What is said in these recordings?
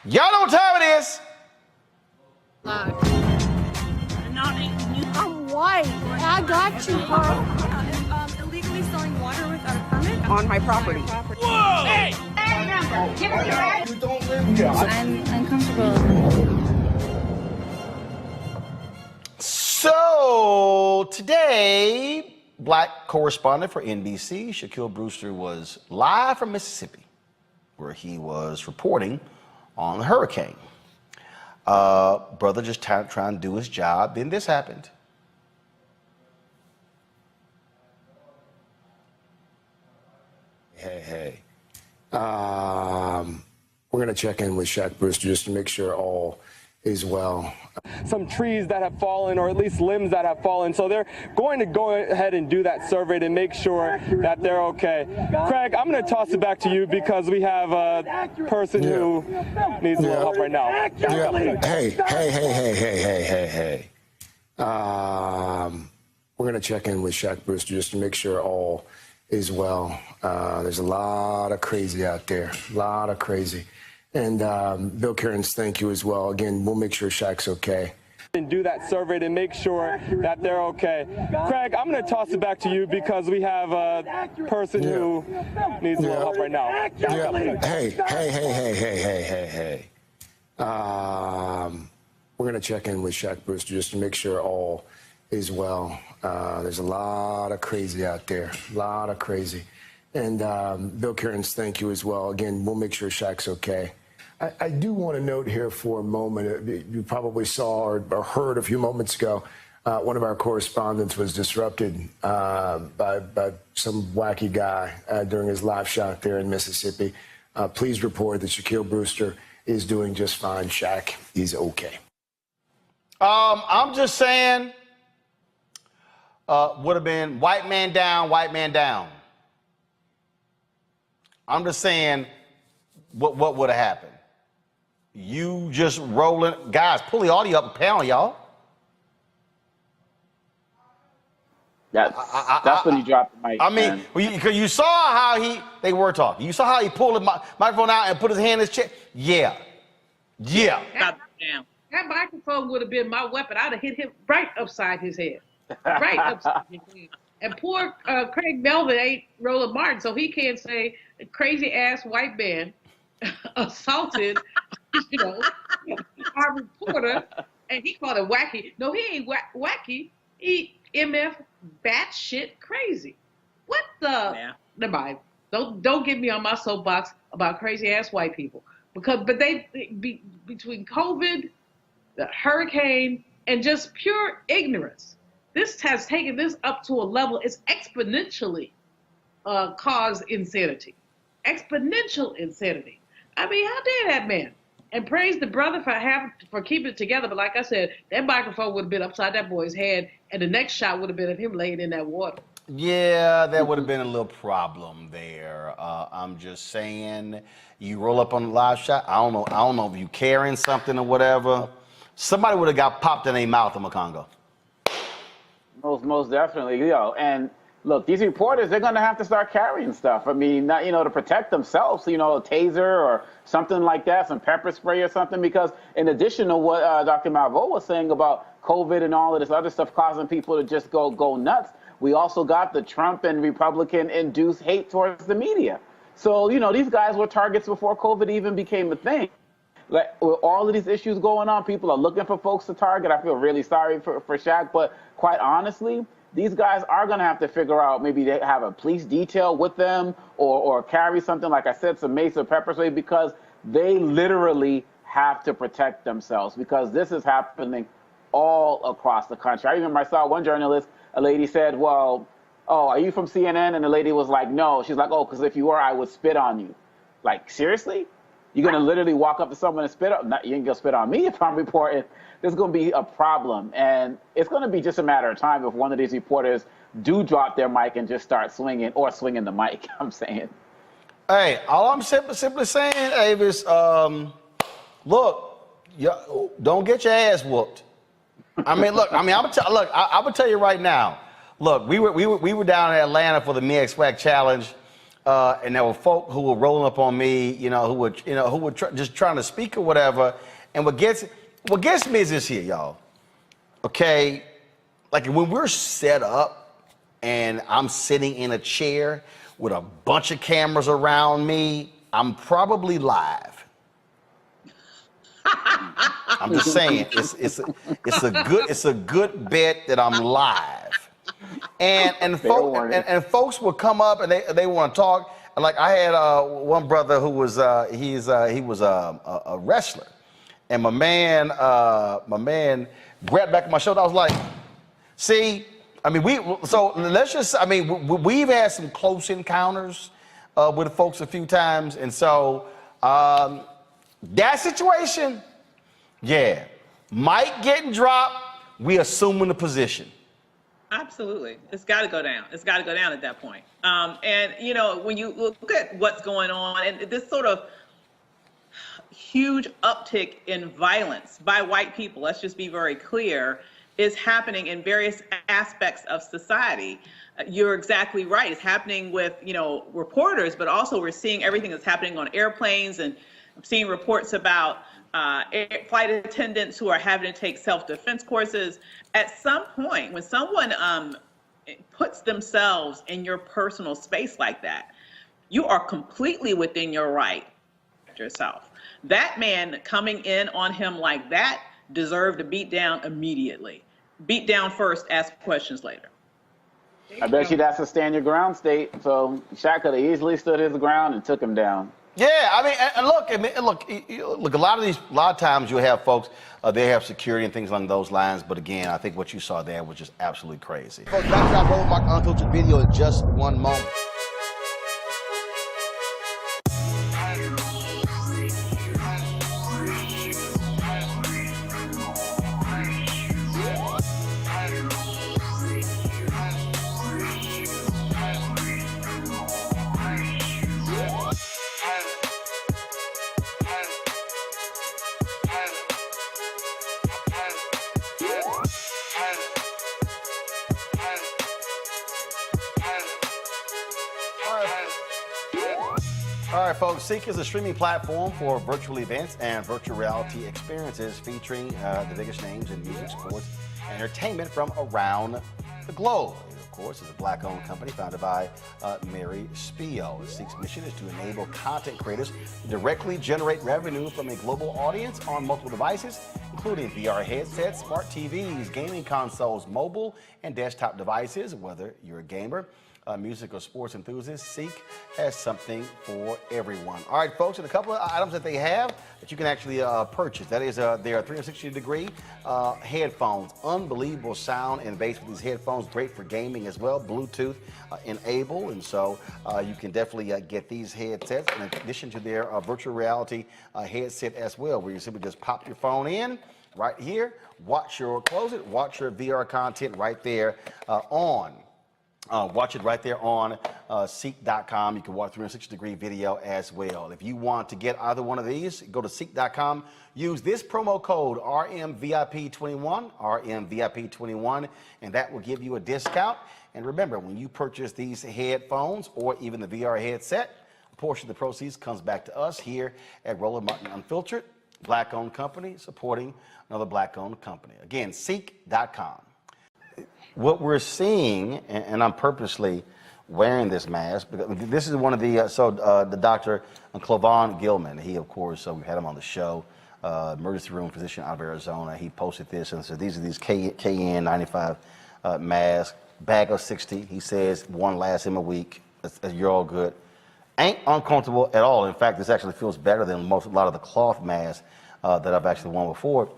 Y'all know what time it is. I'm white. I got you, bro. Illegally selling water without a permit on my property. Whoa! Hey! You don't live here. I'm uncomfortable. So today, Black correspondent for NBC, Shaquille Brewster, was live from Mississippi, where he was reporting on the hurricane. Brother just trying to do his job. Then this happened. Hey. We're going to check in with Shaq Brewster just to make sure all is well. Some trees that have fallen, or at least limbs that have fallen. So they're going to go ahead and do that survey to make sure that they're okay. Craig, I'm going to toss it back to you because we have a person who needs a little help right now. Hey. We're going to check in with Shaq Brewster just to make sure all is well. There's a lot of crazy out there, a lot of crazy. And Bill Cairns, thank you as well. Again, we'll make sure Shaq's okay. And do that survey to make sure that they're okay. Craig, I'm going to toss it back to you because we have a person who needs a little help right now. Hey. We're going to check in with Shaq Brewster just to make sure all is well. There's a lot of crazy out there, a lot of crazy. And Bill Cairns, thank you as well. Again, we'll make sure Shaq's okay. I do want to note here for a moment, you probably saw or heard a few moments ago, one of our correspondents was disrupted by some wacky guy during his live shot there in Mississippi. Please report that Shaquille Brewster is doing just fine. Shaq is okay. I'm just saying, would have been white man down, white man down. I'm just saying, what would have happened? You just rolling, guys, pull the audio up a pound, y'all. That's when you dropped the mic. I mean, because you saw how they were talking. You saw how he pulled the microphone out and put his hand in his chest. Yeah. That microphone would have been my weapon. I'd have hit him right upside his head. Right upside his head. And poor Craig Melvin ain't Roland Martin, so he can't say crazy ass white man assaulted, our reporter, and he called it wacky. No, he ain't wacky. He MF batshit crazy. What the? Yeah. Never mind. Don't get me on my soapbox about crazy ass white people, but they between COVID, the hurricane, and just pure ignorance. This has taken this up to a level, it's exponentially caused insanity. Exponential insanity. I mean, how dare that man? And praise the brother for keeping it together. But like I said, that microphone would have been upside that boy's head, and the next shot would have been of him laying in that water. Yeah, that would have been a little problem there. I'm just saying, you roll up on the live shot. I don't know if you carrying something or whatever. Somebody would have got popped in their mouth in Congo. Most definitely, and look, these reporters, they're going to have to start carrying stuff. I mean, not, to protect themselves, a taser or something like that, some pepper spray or something, because in addition to what Dr. Malvo was saying about COVID and all of this other stuff causing people to just go nuts, we also got the Trump and Republican-induced hate towards the media. So, these guys were targets before COVID even became a thing. Like, with all of these issues going on, people are looking for folks to target. I feel really sorry for Shaq, but quite honestly, these guys are going to have to figure out, maybe they have a police detail with them or carry something, like I said, some mace or pepper spray, because they literally have to protect themselves, because this is happening all across the country. I remember I saw one journalist, a lady said, well, oh, are you from CNN? And the lady was like, no. She's like, oh, because if you were, I would spit on you. Like, seriously? You're going to literally walk up to someone and spit on? You ain't going to spit on me if I'm reporting. There's going to be a problem. And it's going to be just a matter of time if one of these reporters do drop their mic and just start swinging the mic, I'm saying. Hey, all I'm simply saying, Avis, look, don't get your ass whooped. I'm gonna tell you right now. Look, we were down in Atlanta for the Me X Swag Challenge, and there were folk who were rolling up on me, who were just trying to speak or whatever. And what gets me is this here, y'all. Okay, like when we're set up and I'm sitting in a chair with a bunch of cameras around me, I'm probably live. I'm just saying, it's a good bet that I'm live. And folks will come up and they want to talk. And like I had one brother who was he was a wrestler, and my man grabbed back on my shoulder. I was like, see, I mean we've had some close encounters with folks a few times, and so that situation, yeah, mic getting dropped, we assuming the position. Absolutely. It's got to go down. It's got to go down at that point. And, when you look at what's going on and this sort of huge uptick in violence by white people, let's just be very clear, is happening in various aspects of society. You're exactly right. It's happening with, reporters, but also we're seeing everything that's happening on airplanes, and I'm seeing reports about flight attendants who are having to take self-defense courses. At some point, when someone puts themselves in your personal space like that, you are completely within your right to protect yourself. That man coming in on him like that deserved to beat down immediately. Beat down first, ask questions later. I bet you that's a stand your ground state. So Shaq could have easily stood his ground and took him down. Yeah, I mean, and look. A lot of times you have folks, they have security and things along those lines. But again, I think what you saw there was just absolutely crazy. Folks, back to our Roland Unfiltered video in just one moment. All right, folks, CEEK is a streaming platform for virtual events and virtual reality experiences featuring the biggest names in music, sports, and entertainment from around the globe. It, of course, is a Black-owned company founded by Mary Spio. CEEK's mission is to enable content creators to directly generate revenue from a global audience on multiple devices, including VR headsets, smart TVs, gaming consoles, mobile and desktop devices, whether you're a gamer music, or sports enthusiasts, CEEK has something for everyone. All right, folks, and a couple of items that they have that you can actually purchase. That is their 360-degree headphones. Unbelievable sound and bass with these headphones. Great for gaming as well. Bluetooth enabled, and so you can definitely get these headsets in addition to their virtual reality headset as well, where you simply just pop your phone in right here, watch your VR content right there on. Watch it right there on CEEK.com. You can watch 360-degree video as well. If you want to get either one of these, go to CEEK.com. Use this promo code RMVIP21, RMVIP21, and that will give you a discount. And remember, when you purchase these headphones or even the VR headset, a portion of the proceeds comes back to us here at Roland Martin Unfiltered, Black-owned company, supporting another Black-owned company. Again, CEEK.com. What we're seeing, and I'm purposely wearing this mask, because this is one of the, the Dr. Clavon Gilman, he, of course, we had him on the show, emergency room physician out of Arizona. He posted this and said, these are these KN95 masks, bag of 60. He says one lasts him a week. You're all good. Ain't uncomfortable at all. In fact, this actually feels better than a lot of the cloth masks that I've actually worn before.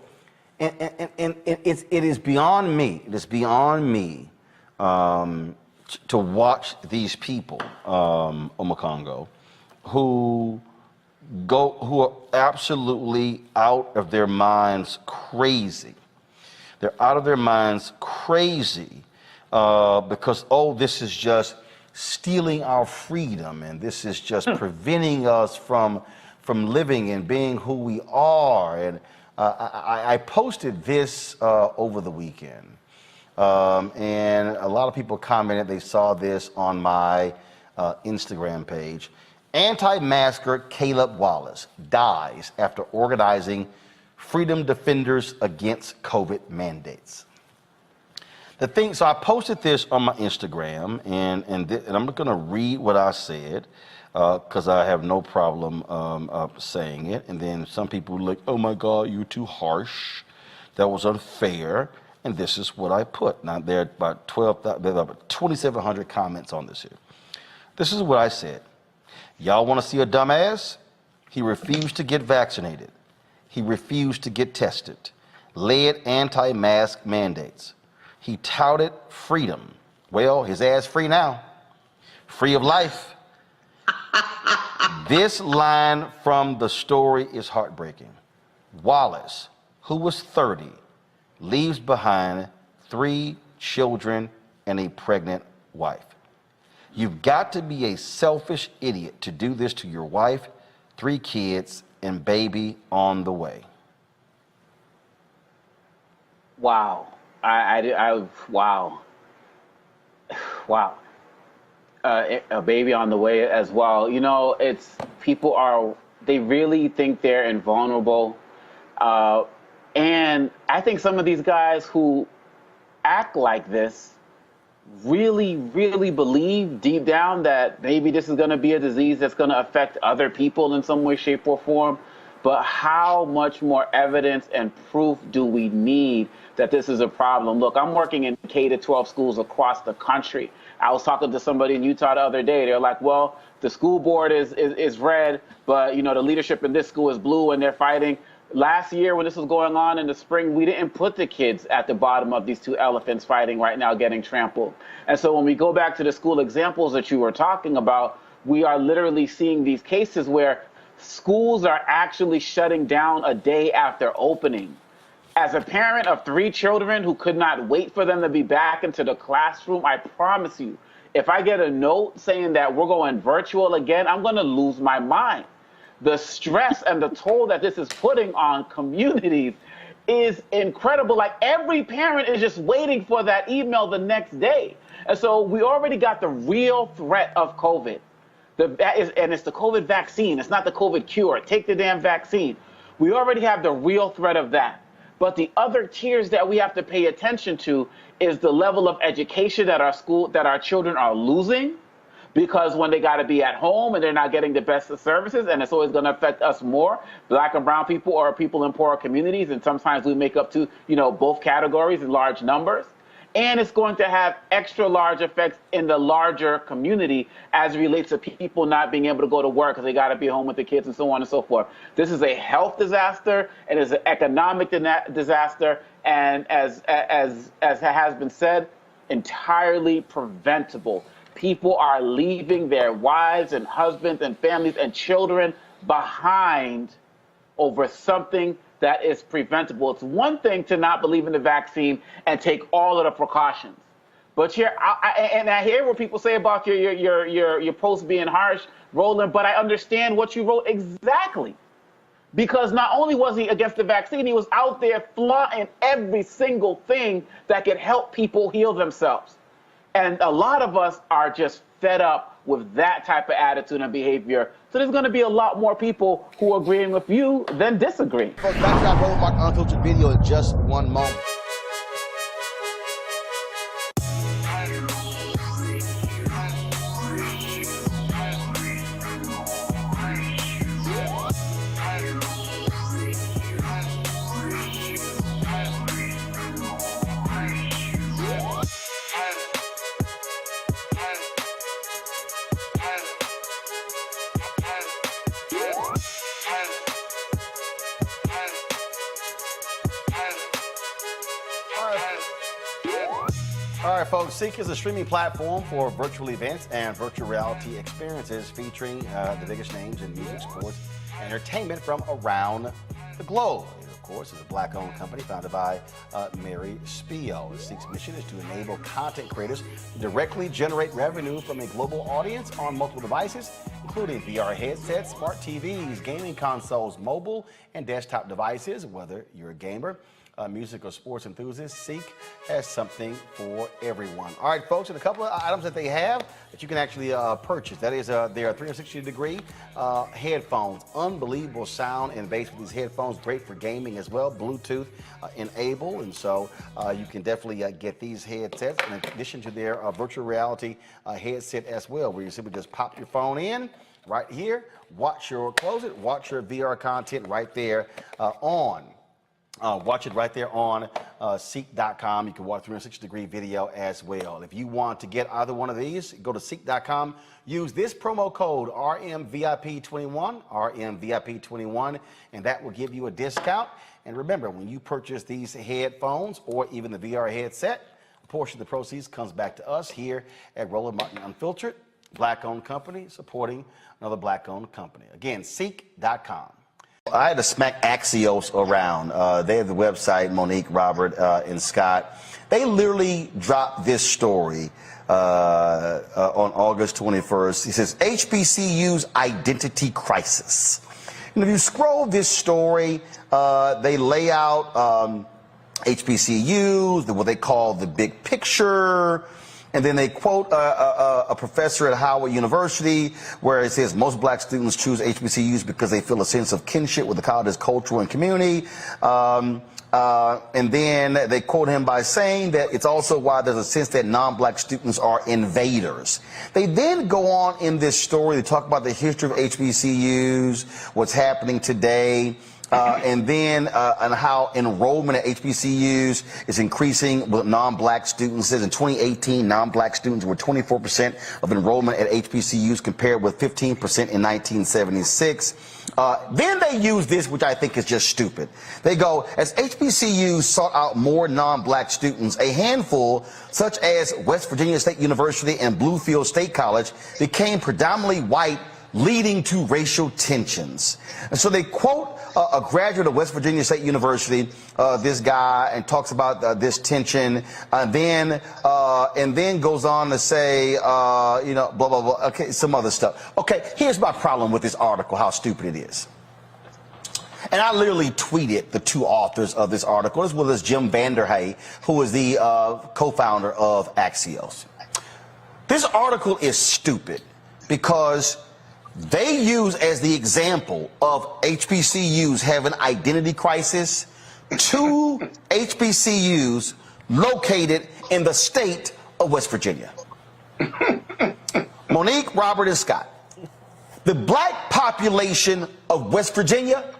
And it is beyond me. It is beyond me to watch these people, Omokongo, who are absolutely out of their minds crazy. They're out of their minds crazy because, this is just stealing our freedom, and this is just preventing us from living and being who we are. And I posted this over the weekend, and a lot of people commented they saw this on my Instagram page. Anti-masker Caleb Wallace dies after organizing Freedom Defenders Against COVID mandates. So I posted this on my Instagram, and I'm going to read what I said, because I have no problem saying it. And then some people were like, oh my God, you're too harsh. That was unfair. And this is what I put. Now, there are about 2,700 comments on this here. This is what I said. Y'all want to see a dumbass? He refused to get vaccinated. He refused to get tested. Led anti-mask mandates. He touted freedom. Well, his ass free now. Free of life. This line from the story is heartbreaking. Wallace, who was 30, leaves behind 3 children and a pregnant wife. You've got to be a selfish idiot to do this to your wife, 3 kids, and baby on the way. Wow. Wow. Wow. A baby on the way as well. You know, they really think they're invulnerable. And I think some of these guys who act like this really, really believe deep down that maybe this is going to be a disease that's going to affect other people in some way, shape, or form. But how much more evidence and proof do we need that this is a problem? Look, I'm working in K-12 schools across the country. I was talking to somebody in Utah the other day. They're like, well, the school board is red, but the leadership in this school is blue, and they're fighting. Last year, when this was going on in the spring, we didn't put the kids at the bottom of these 2 elephants fighting right now, getting trampled. And so when we go back to the school examples that you were talking about, we are literally seeing these cases where schools are actually shutting down a day after opening. As a parent of 3 children who could not wait for them to be back into the classroom, I promise you, if I get a note saying that we're going virtual again, I'm going to lose my mind. The stress and the toll that this is putting on communities is incredible. Like, every parent is just waiting for that email the next day. And so we already got the real threat of COVID. And it's the COVID vaccine. It's not the COVID cure. Take the damn vaccine. We already have the real threat of that. But the other tiers that we have to pay attention to is the level of education that our children are losing, because when they got to be at home and they're not getting the best of services, and it's always going to affect us more, Black and brown people or people in poorer communities, and sometimes we make up to both categories in large numbers. and it's going to have extra large effects in the larger community as it relates to people not being able to go to work because they got to be home with the kids and so on and so forth. This is a health disaster, and it's an economic disaster, and as has been said, entirely preventable. People are leaving their wives and husbands and families and children behind over something that is preventable. It's one thing to not believe in the vaccine and take all of the precautions, but I hear what people say about your post being harsh, Roland. But I understand what you wrote exactly, because not only was he against the vaccine, he was out there flaunting every single thing that could help people heal themselves. And a lot of us are just fed up with that type of attitude and behavior. So there's going to be a lot more people who are agreeing with you than disagreeing. Folks, back to our Roland Mark Unfiltered video in just one moment. All right, folks, CEEK is a streaming platform for virtual events and virtual reality experiences featuring the biggest names in music, sports, and entertainment from around the globe. It, of course, is a Black-owned company founded by Mary Spio. CEEK's mission is to enable content creators to directly generate revenue from a global audience on multiple devices, including VR headsets, smart TVs, gaming consoles, mobile and desktop devices. Whether you're a gamer, music or sports enthusiast, CEEK has something for everyone. All right, folks, and a couple of items that they have that you can actually purchase. That is their 360-degree headphones. Unbelievable sound and bass with these headphones. Great for gaming as well. Bluetooth enabled, and so you can definitely get these headsets in addition to their virtual reality headset as well, where you simply just pop your phone in right here, close it, watch your VR content right there watch it right there on CEEK.com. You can watch 360-degree video as well. If you want to get either one of these, go to CEEK.com. Use this promo code RMVIP21, RMVIP21, and that will give you a discount. And remember, when you purchase these headphones or even the VR headset, a portion of the proceeds comes back to us here at Roland Martin Unfiltered, Black-owned company supporting another Black-owned company. Again, CEEK.com. I had to smack Axios around. They have the website, Monique, Robert, and Scott. They literally dropped this story on August 21st. It says, HBCUs identity crisis. And if you scroll this story, they lay out HBCUs, what they call the big picture. And then they quote a professor at Howard University where it says most black students choose HBCUs because they feel a sense of kinship with the college's culture and community. And then they quote him by saying that it's also why there's a sense that non-black students are invaders. They then go on in this story, they talk about the history of HBCUs, what's happening today. And then and how enrollment at HBCUs is increasing with non-black students. It says in 2018, non-black students were 24% of enrollment at HBCUs compared with 15% in 1976. Then they use this, which I think is just stupid. They go, as HBCUs sought out more non-black students, a handful, such as West Virginia State University and Bluefield State College, became predominantly white, leading to racial tensions. And so they quote a graduate of West Virginia State University, this guy, and talks about this tension, and then goes on to say, blah, blah, blah, okay, some other stuff. Okay, here's my problem with this article, how stupid it is. And I literally tweeted the two authors of this article, as well as Jim Vanderhey, who is the co-founder of Axios. This article is stupid because they use as the example of HBCUs having identity crisis two HBCUs located in the state of West Virginia. Monique, Robert, and Scott. The black population of West Virginia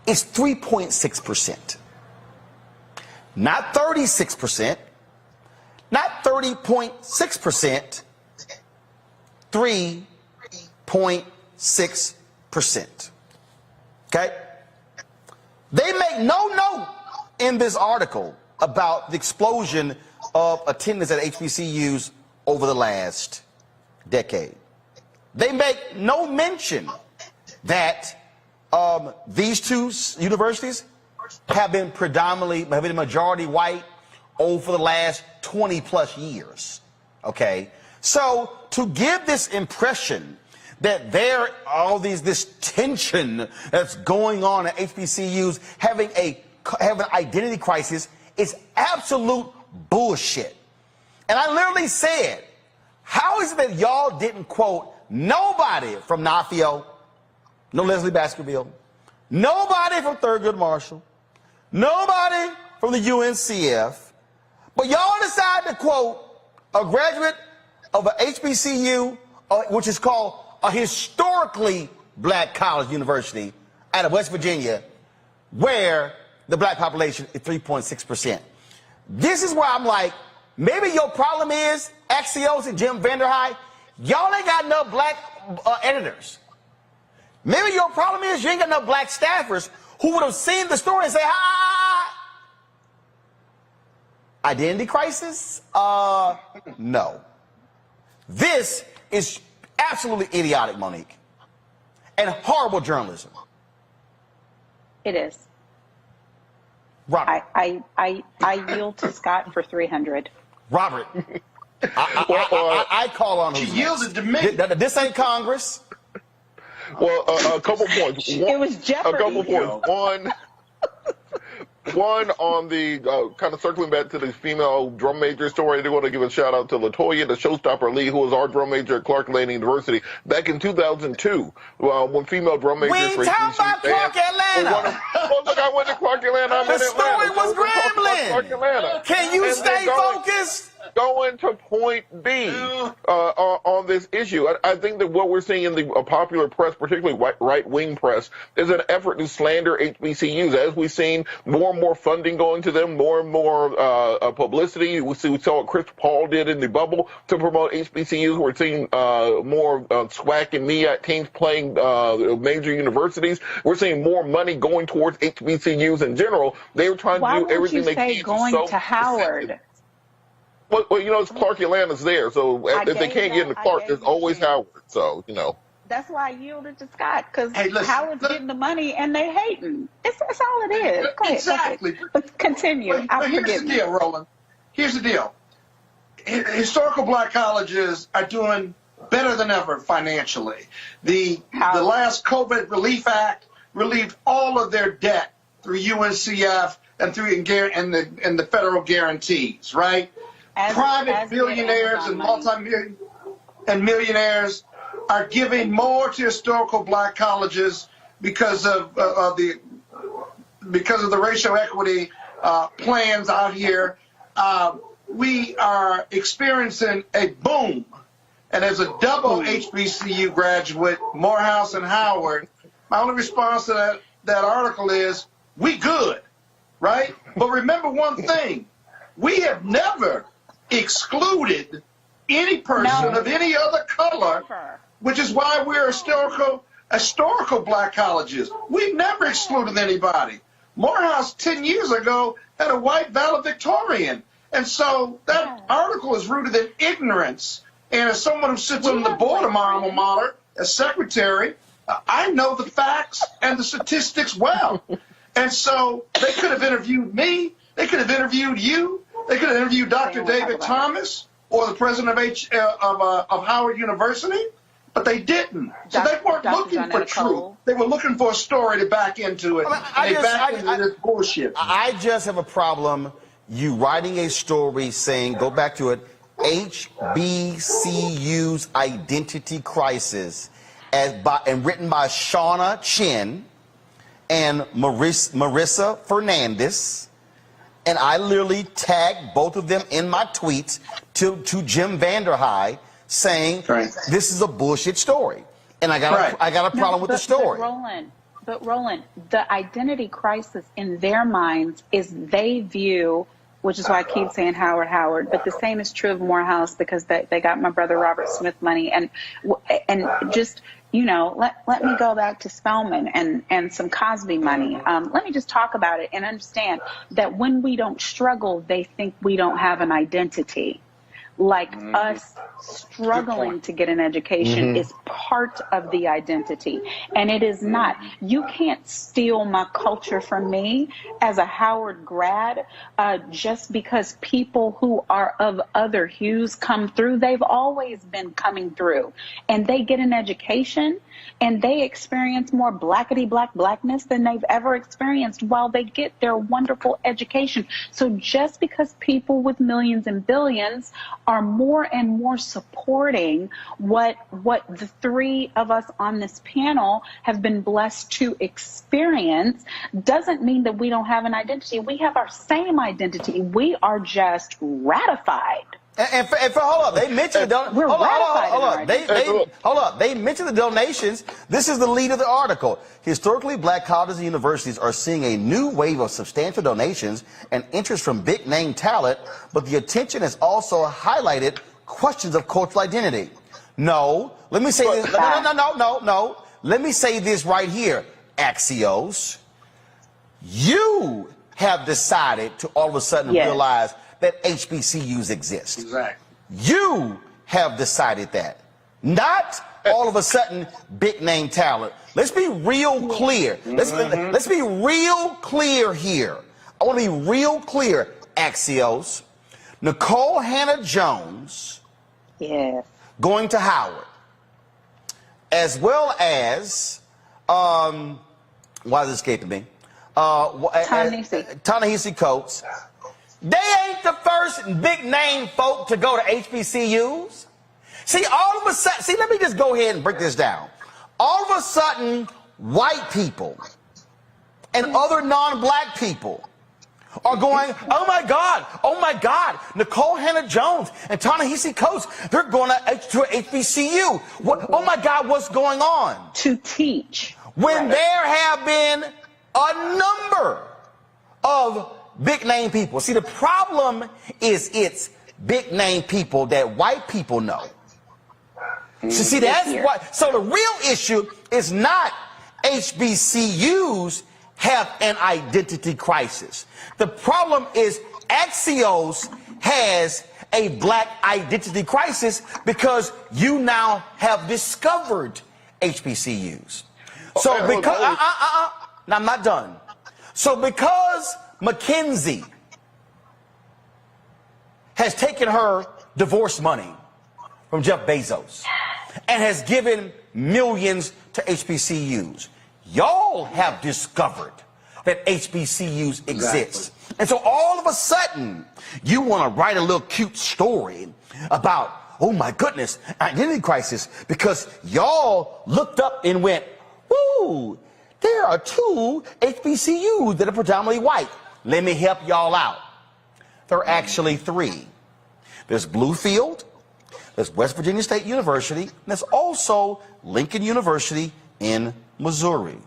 is 3.6%. Not 36%, 30.6%, 3.6%. Okay? They make no note in this article about the explosion of attendance at HBCUs over the last decade. They make no mention that these two universities have been majority white over the last 20 plus years. Okay? So to give this impression that this tension that's going on at HBCUs having an identity crisis is absolute bullshit. And I literally said, how is it that y'all didn't quote nobody from NAFIO, no Leslie Baskerville, nobody from Thurgood Marshall, nobody from the UNCF, but y'all decided to quote a graduate of an HBCU, which is called a historically black college university out of West Virginia, where the black population is 3.6%. This is where I'm like, maybe your problem is, Axios and Jim Vanderhyde, y'all ain't got enough black editors. Maybe your problem is you ain't got enough black staffers who would have seen the story and say, identity crisis? No. This is absolutely idiotic, Monique, and horrible journalism. It is. Robert. I yield to Scott for 300. Robert. I call on who's She yielded to me. This ain't Congress. Well, a couple points. It was Jeopardy. A couple points. One on the kind of circling back to the female drum major story. I do want to give a shout out to LaToya, the showstopper Lee, who was our drum major at Clark Atlanta University back in 2002. When female drum majors We ain't talking about Clark Atlanta. Well, look, I went to Clark Atlanta. I'm The in Atlanta. story was Grambling. Clark Atlanta. Can you stay focused? Going to point B on this issue. I think that what we're seeing in the popular press, particularly right-wing press, is an effort to slander HBCUs. As we've seen more and more funding going to them, more and more publicity. We saw what Chris Paul did in the bubble to promote HBCUs. We're seeing more SWAC and MEAC teams playing major universities. We're seeing more money going towards HBCUs in general. They were trying to do everything they can. Why would you say going to Howard? Well, it's Clark Atlanta's there, so if they can't get into Clark, there's always Howard. So, That's why I yielded to Scott, because Hey, listen, Howard's getting the money and they hating. That's all it is. Go ahead, Exactly. Go ahead. Continue. But here's Forgive the me. deal, Roland. Here's the deal. Historical black colleges are doing better than ever financially. The last COVID Relief Act relieved all of their debt through UNCF and through and the federal guarantees, right? Private billionaires and multi-million and millionaires are giving more to historical black colleges because of the racial equity plans out here. We are experiencing a boom, and as a double HBCU graduate, Morehouse and Howard, my only response to that article is, we good, right? But remember one thing, we have never excluded any person of any other color, which is why we're historical black colleges. We've never excluded anybody. Morehouse 10 years ago had a white valedictorian. And so that article is rooted in ignorance. And as someone who sits on the board of my alma mater, as secretary, I know the facts and the statistics well. And so they could have interviewed me. They could have interviewed you. They could have interviewed Dr. David Thomas or the president of Howard University, but they didn't. So they weren't looking for truth. They were looking for a story to back into it. They backed into this bullshit. I just have a problem you writing a story saying, go back to it, HBCU's identity crisis, and written by Shauna Chin and Marissa Fernandez. And I literally tagged both of them in my tweets to Jim Vanderhyde saying, this is a bullshit story. And I got a problem with the story. But Roland, the identity crisis in their minds is they view which is why I keep saying Howard. But the same is true of Morehouse, because they got my brother Robert Smith money. And just, you know, let me go back to Spelman and some Cosby money. Let me just talk about it and understand that when we don't struggle, they think we don't have an identity. Like us struggling to get an education is part of the identity, and it is not. You can't steal my culture from me as a Howard grad just because people who are of other hues come through. They've always been coming through, and they get an education and they experience more blackness than they've ever experienced while they get their wonderful education. So just because people with millions and billions are more and more supporting what the three of us on this panel have been blessed to experience doesn't mean that we don't have an identity. We have our same identity. We are just ratified. And for hold up, they mentioned the We're ratified. Hold up. They mentioned the donations. This is the lead of the article. Historically, black colleges and universities are seeing a new wave of substantial donations and interest from big name talent, but the attention has also highlighted questions of cultural identity. No, let me say this. No. Let me say this right here, Axios. You have decided to all of a sudden realize that HBCUs exist. Exactly. You have decided that. Not all of a sudden big name talent. Let's be real clear. Let's be real clear here. I want to be real clear, Axios. Nicole Hannah-Jones going to Howard, as well as why is it escaping me? Ta-Nehisi Coates. They ain't the first big name folk to go to HBCUs. See, all of a sudden, let me just go ahead and break this down. All of a sudden, white people and other non-black people are going, oh my God, Nicole Hannah-Jones and Ta-Nehisi Coates, they're going to HBCU. Oh my God, what's going on? To teach. When there have been a number of big name people. See, the problem is it's big name people that white people know. So see, that's why. So the real issue is not HBCUs have an identity crisis. The problem is Axios has a black identity crisis because you now have discovered HBCUs. So because now I'm not done. So because Mackenzie has taken her divorce money from Jeff Bezos and has given millions to HBCUs. Y'all have discovered that HBCUs exist. And so all of a sudden, you want to write a little cute story about, oh my goodness, identity crisis, because y'all looked up and went, woo, there are 2 HBCUs that are predominantly white. Let me help y'all out. There are actually 3. There's Bluefield, there's West Virginia State University, and there's also Lincoln University in Missouri.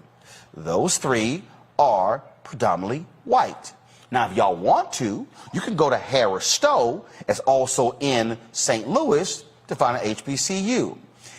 Those 3 are predominantly white. Now, if y'all want to, you can go to Harris Stowe, that's also in St. Louis, to find an HBCU.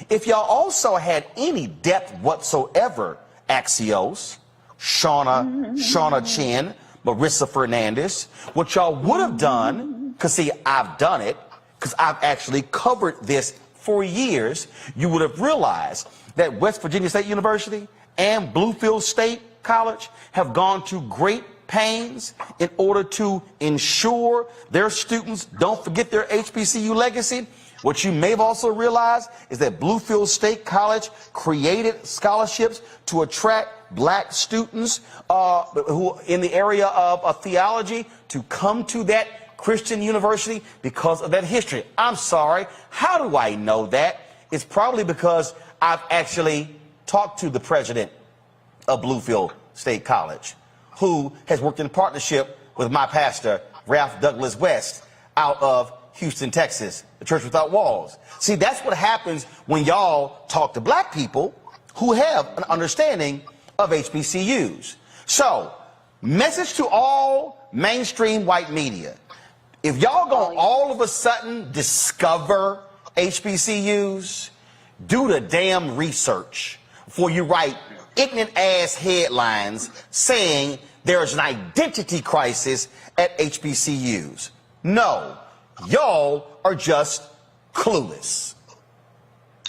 If y'all also had any depth whatsoever, Axios, Shauna Chin, Marissa Fernandez, what y'all would have done, because see, I've done it, because I've actually covered this for years, you would have realized that West Virginia State University and Bluefield State College have gone to great pains in order to ensure their students don't forget their HBCU legacy. What you may have also realized is that Bluefield State College created scholarships to attract black students who in the area of theology to come to that Christian university because of that history. I'm sorry, how do I know that? It's probably because I've actually talked to the president of Bluefield State College, who has worked in partnership with my pastor, Ralph Douglas West, out of Houston, Texas, the Church Without Walls. See, that's what happens when y'all talk to black people who have an understanding of HBCUs. So, message to all mainstream white media. If y'all gonna all of a sudden discover HBCUs, do the damn research before you write ignorant ass headlines saying there's an identity crisis at HBCUs. No, y'all are just clueless.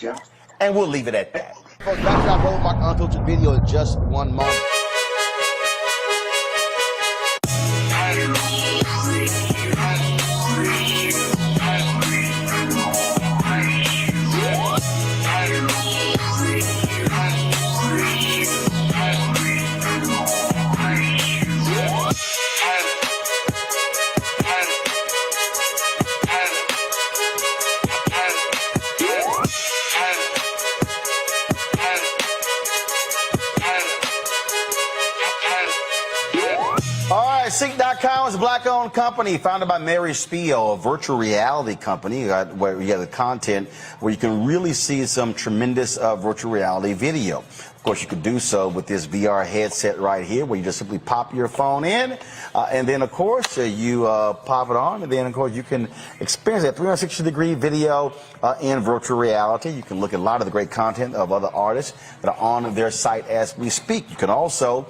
Yeah. And we'll leave it at that. Folks, back to our Roland Martin Unfiltered video in just one moment. CEEK.com is a black-owned company founded by Mary Spio, a virtual reality company where you have the content where you can really see some tremendous virtual reality video. Of course, you could do so with this VR headset right here, where you just simply pop your phone in, and then, of course, you pop it on, and then, of course, you can experience that 360-degree video in virtual reality. You can look at a lot of the great content of other artists that are on their site as we speak. You can also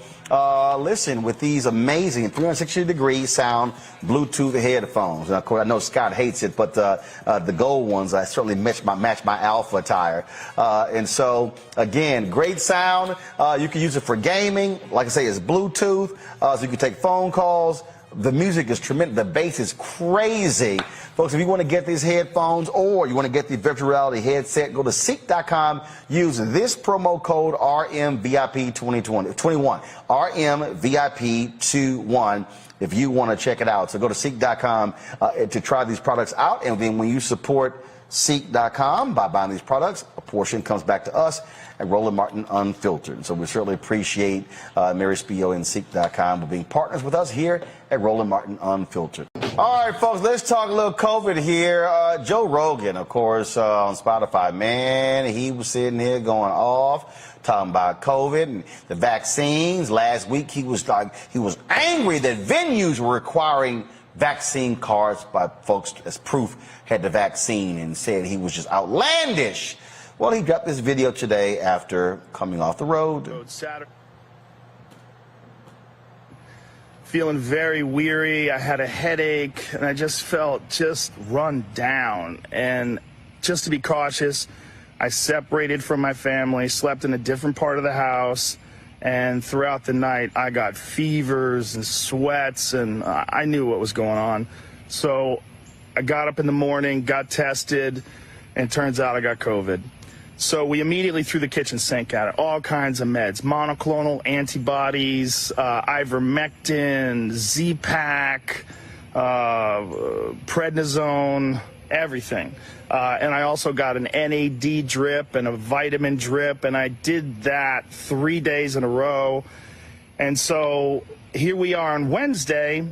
listen with these amazing 360-degree sound Bluetooth headphones. And of course, I know Scott hates it, but the gold ones, I certainly match my Alpha attire. And so, again, great sound. You can use it for gaming. Like I say, it's Bluetooth, so you can take phone calls. The music is tremendous. The bass is crazy. Folks, if you want to get these headphones or you want to get the virtual reality headset, go to CEEK.com. Use this promo code RMVIP2021. RMVIP21 if you want to check it out. So go to CEEK.com to try these products out. And then when you support CEEK.com by buying these products, a portion comes back to us at Roland Martin Unfiltered. So we certainly appreciate Mary Spio and CEEK.com for being partners with us here at Roland Martin Unfiltered. All right, folks, let's talk a little COVID here. Joe Rogan, of course, on Spotify, man, he was sitting here going off, talking about COVID and the vaccines. Last week, he was angry that venues were requiring vaccine cards by folks as proof had the vaccine, and said he was just outlandish. Well, he dropped this video today after coming off the road. Feeling very weary. I had a headache, and I just felt run down. And just to be cautious, I separated from my family, slept in a different part of the house, and throughout the night, I got fevers and sweats, and I knew what was going on. So I got up in the morning, got tested, and turns out I got COVID. So we immediately threw the kitchen sink at it, all kinds of meds, monoclonal antibodies, ivermectin, Z-Pak, prednisone, everything. And I also got an NAD drip and a vitamin drip, and I did that 3 days in a row. And so here we are on Wednesday,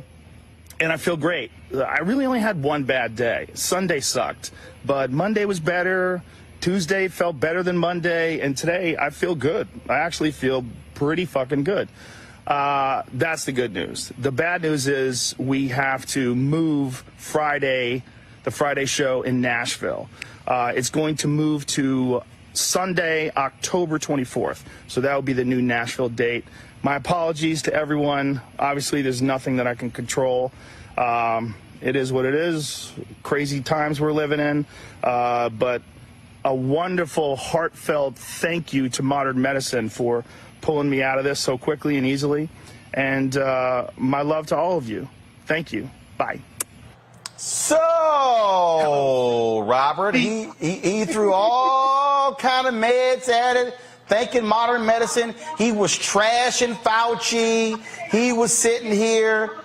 and I feel great. I really only had one bad day. Sunday sucked, but Monday was better. Tuesday felt better than Monday, and today I feel good. I actually feel pretty fucking good. That's the good news. The bad news is we have to move the Friday show in Nashville. It's going to move to Sunday, October 24th. So that will be the new Nashville date. My apologies to everyone. Obviously, there's nothing that I can control. It is what it is. Crazy times we're living in. But a wonderful, heartfelt thank you to modern medicine for pulling me out of this so quickly and easily. And my love to all of you. Thank you. Bye. So, Robert, he threw all kind of meds at it, thanking modern medicine. He was trashing Fauci. He was sitting here.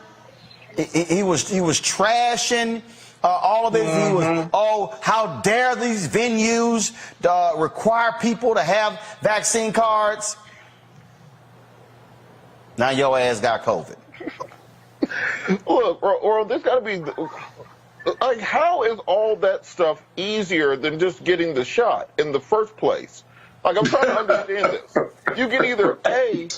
He was trashing all of this. He was, oh, how dare these venues require people to have vaccine cards? Now your ass got COVID. Look, or there's got to be, like, how is all that stuff easier than just getting the shot in the first place? Like, I'm trying to understand this. You can either A,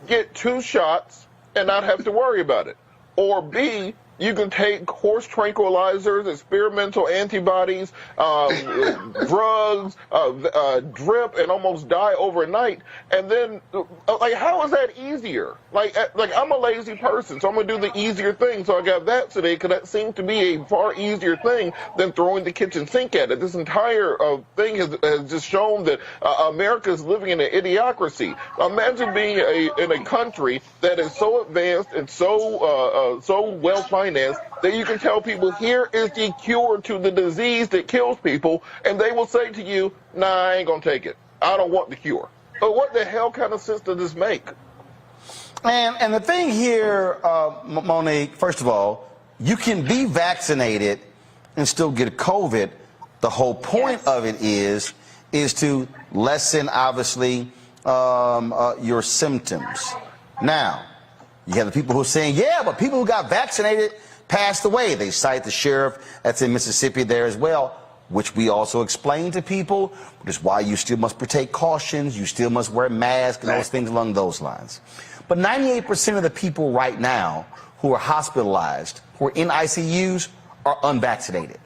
get 2 shots and not have to worry about it, or B, You can take horse tranquilizers, experimental antibodies, drugs, drip, and almost die overnight. And then, like, how is that easier? Like I'm a lazy person, so I'm going to do the easier thing. So I got vaccinated because that seemed to be a far easier thing than throwing the kitchen sink at it. This entire thing has just shown that America is living in an idiocracy. Imagine being in a country that is so advanced and so well financed that you can tell people, here is the cure to the disease that kills people, and they will say to you, nah, I ain't gonna take it. I don't want the cure. But what the hell kind of sense does this make? And the thing here, Monique, first of all, you can be vaccinated and still get COVID. The whole point of it is to lessen, obviously, your symptoms. Now, you have the people who are saying, yeah, but people who got vaccinated passed away. They cite the sheriff that's in Mississippi there as well, which we also explain to people, which is why you still must take cautions, you still must wear masks and those things along those lines. But 98% of the people right now who are hospitalized, who are in ICUs, are unvaccinated,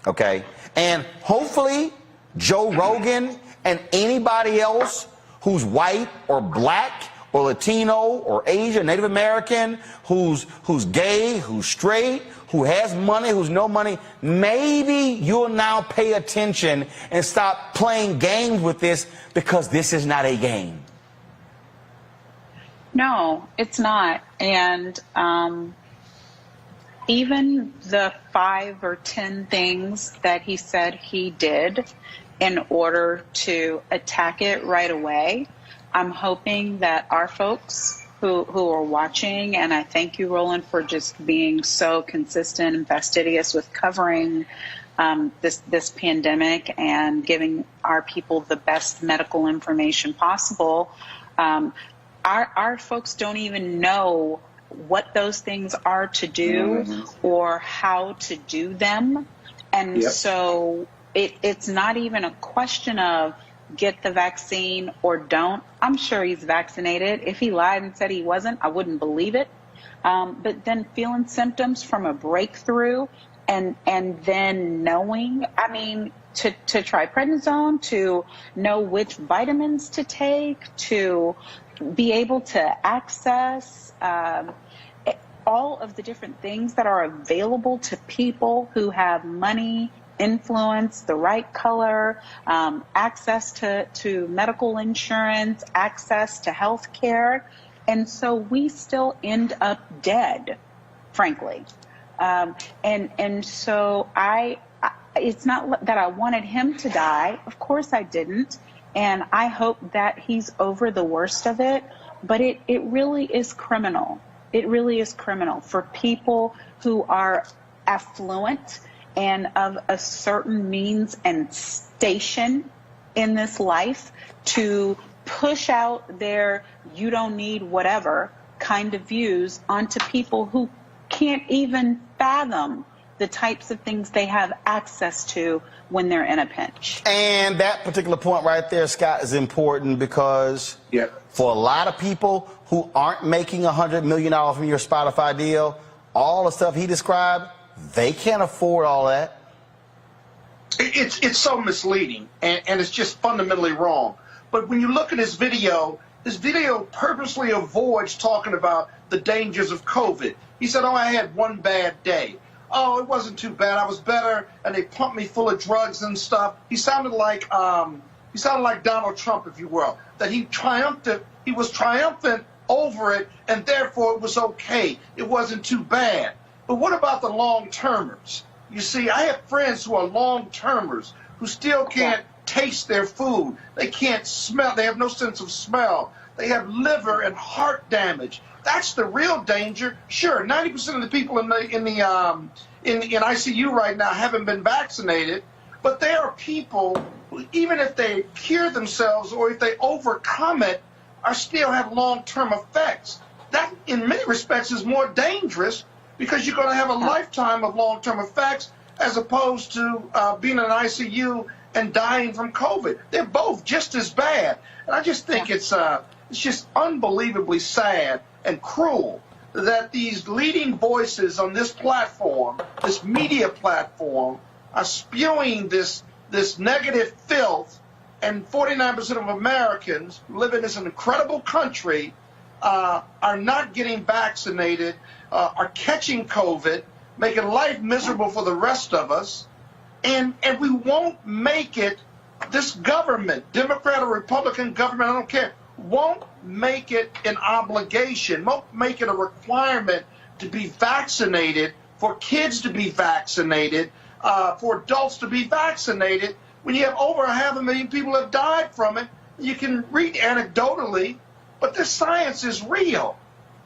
okay? And hopefully Joe Rogan and anybody else who's white or black or Latino or Asian, Native American, who's gay, who's straight, who has money, who's no money, maybe you'll now pay attention and stop playing games with this, because this is not a game. No, it's not. And even the 5 or 10 things that he said he did in order to attack it right away, I'm hoping that our folks who are watching, and I thank you, Roland, for just being so consistent and fastidious with covering this pandemic and giving our people the best medical information possible. Our folks don't even know what those things are to do or how to do them. And so it's not even a question of get the vaccine or don't. I'm sure he's vaccinated. If he lied and said he wasn't, I wouldn't believe it. But then feeling symptoms from a breakthrough and then knowing, I mean, to try prednisone, to know which vitamins to take, to be able to access all of the different things that are available to people who have money, influence, the right color, access to medical insurance, access to health care. And so we still end up dead, frankly. And so it's not that I wanted him to die. Of course I didn't. And I hope that he's over the worst of it. But it really is criminal. It really is criminal for people who are affluent and of a certain means and station in this life to push out their you don't need whatever kind of views onto people who can't even fathom the types of things they have access to when they're in a pinch. And that particular point right there, Scott, is important because for a lot of people who aren't making $100 million from your Spotify deal, all the stuff he described, they can't afford all that. It's so misleading, and it's just fundamentally wrong. But when you look at his video purposely avoids talking about the dangers of COVID. He said, oh, I had one bad day. Oh, it wasn't too bad. I was better, and they pumped me full of drugs and stuff. He sounded like Donald Trump, if you will, that he was triumphant over it, and therefore it was okay. It wasn't too bad. But what about the long-termers? You see, I have friends who are long-termers who still can't taste their food. They can't smell. They have no sense of smell. They have liver and heart damage. That's the real danger. Sure, 90% of the people in ICU right now haven't been vaccinated, but there are people who, even if they cure themselves or if they overcome it, are still have long-term effects. That, in many respects, is more dangerous because you're going to have a lifetime of long-term effects as opposed to being in an ICU and dying from COVID. They're both just as bad. And I just think it's just unbelievably sad and cruel that these leading voices on this platform, this media platform, are spewing this negative filth, and 49% of Americans who live in this incredible country are not getting vaccinated, are catching COVID, making life miserable for the rest of us, and we won't make it, this government, Democrat or Republican government, I don't care, won't make it an obligation, won't make it a requirement to be vaccinated, for kids to be vaccinated, for adults to be vaccinated, when you have over 500,000 people have died from it. You can read anecdotally, but this science is real.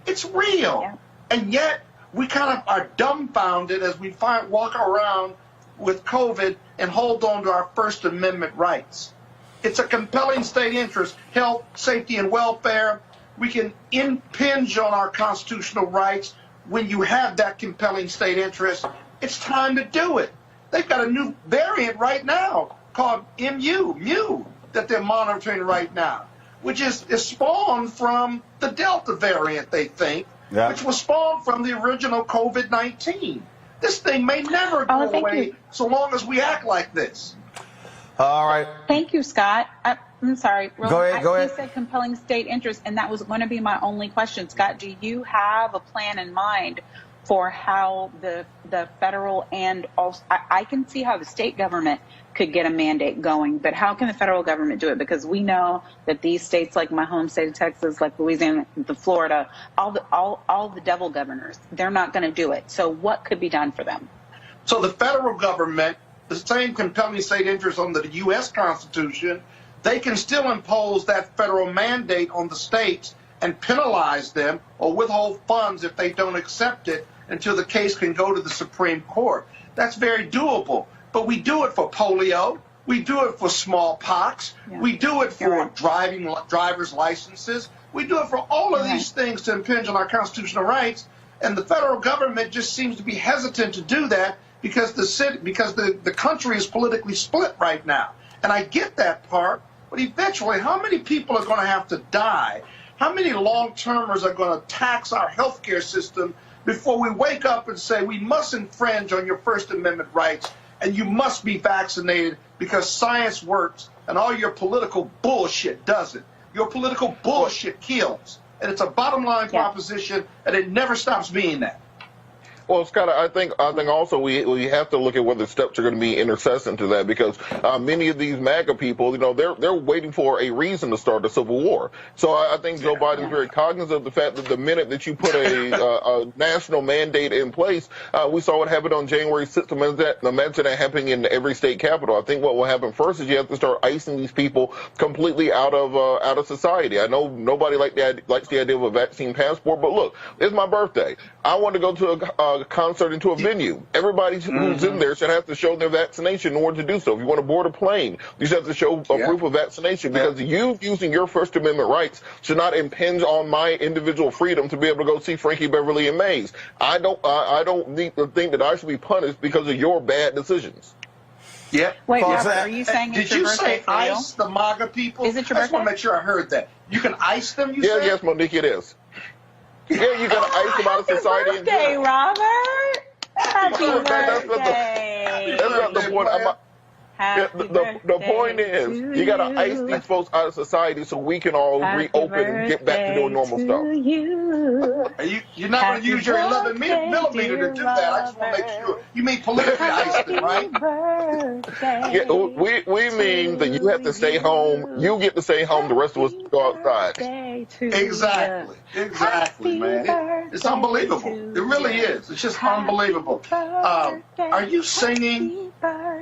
It's real. Yeah. And yet we kind of are dumbfounded as we walk around with COVID and hold on to our First Amendment rights. It's a compelling state interest, health, safety, and welfare. We can impinge on our constitutional rights when you have that compelling state interest. It's time to do it. They've got a new variant right now called Mu, that they're monitoring right now, which is spawned from the Delta variant, they think, which was spawned from the original COVID-19. This thing may never go away so long as we act like this. All right. Thank you, Scott. I'm sorry. Roland, Go ahead. You said compelling state interest, and that was going to be my only question. Scott, do you have a plan in mind for how the federal and also, I can see how the state government could get a mandate going, but how can the federal government do it? Because we know that these states, like my home state of Texas, like Louisiana, the Florida, all the devil governors, they're not going to do it. So what could be done for them? So the federal government, the same compelling state interest under the U.S. Constitution, they can still impose that federal mandate on the states and penalize them or withhold funds if they don't accept it until the case can go to the Supreme Court. That's very doable. But we do it for polio. We do it for smallpox. Yeah. We do it for driver's licenses. We do it for all of these things to impinge on our constitutional rights. And the federal government just seems to be hesitant to do that because the country is politically split right now. And I get that part, but eventually, how many people are going to have to die? How many long-termers are going to tax our healthcare system before we wake up and say we must infringe on your First Amendment rights and you must be vaccinated because science works and all your political bullshit doesn't? Your political bullshit kills. And it's a bottom line proposition, and it never stops being that. Well, Scott, I think also we have to look at whether steps are going to be intercessant to that, because many of these MAGA people, they're waiting for a reason to start a civil war. So I think Joe Biden's very cognizant of the fact that the minute that you put a national mandate in place, we saw what happened on January 6th. Imagine that happening in every state capital. I think what will happen first is you have to start icing these people completely out of society. I know nobody likes the idea of a vaccine passport, but look, it's my birthday. I want to go to a concert into a venue. Everybody who's in there should have to show their vaccination in order to do so. If you want to board a plane, you should have to show a proof of vaccination, because you using your First Amendment rights should not impinge on my individual freedom to be able to go see Frankie Beverly and Mays. I don't need to think that I should be punished because of your bad decisions. Yeah. Wait, Robert, are you saying did it's your birthday for real? Ice the MAGA people? Is it your birthday? I just want to make sure I heard that. You can ice them, you said? Yes, Monique, it is. Yeah, you got to ice them out of society in general. Robert. Happy birthday. That's not the point. The point is, you got to ice these folks out of society so we can all reopen and get back to doing normal stuff. You're not going to use your 11 millimeter to do that. I just want to make sure. You mean politically ice them, right? Yeah, we mean that you have to stay home. You get to stay home. The rest of us go outside. Exactly, man. It's unbelievable. It really is. It's just unbelievable. Are you singing?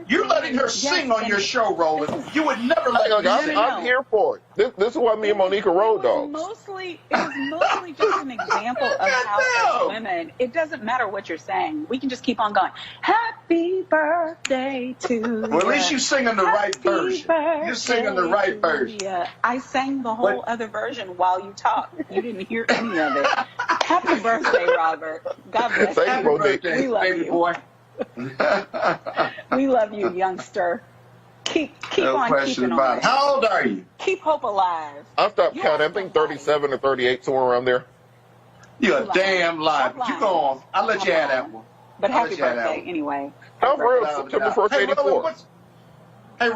You're letting her sing on your show, Roland. You would never let me sing. I'm here for it. This is why me and Monica road dogs. It was mostly just an example of how as women, it doesn't matter what you're saying. We can just keep on going. Happy birthday to you. Well, at least you're singing the right version. You're singing the right version. I sang the whole other version while you talked. You didn't hear any of it. Happy birthday, Robert. God bless you. Happy birthday, we love baby you. Boy. We love you, youngster. Keep on keeping on. How old are you? Keep hope alive. I stopped counting. I think 37 or 38, somewhere around there. You're a damn liar. But you go on. I'll let you have that one. But happy birthday anyway. How real? September 1st, Hey, 84.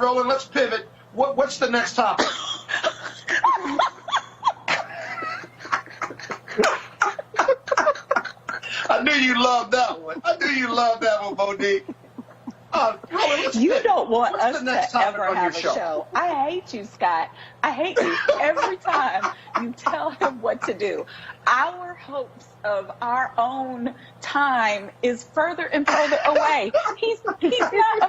Roland, let's pivot. What's the next topic? I knew you loved that one. Monique. You don't want us to ever have a show. I hate you, Scott. I hate you every time you tell him what to do. Our hopes of our own time is further and further away. He's not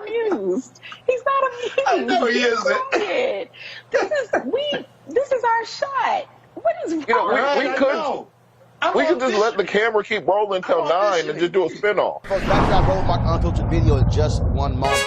amused. He's not amused. I know he isn't. Quiet. This is our shot. What is wrong? We could just let the camera keep rolling until 9 and just do a spin-off. Folks, back to our Roland Martin Unfiltered video in just 1 moment.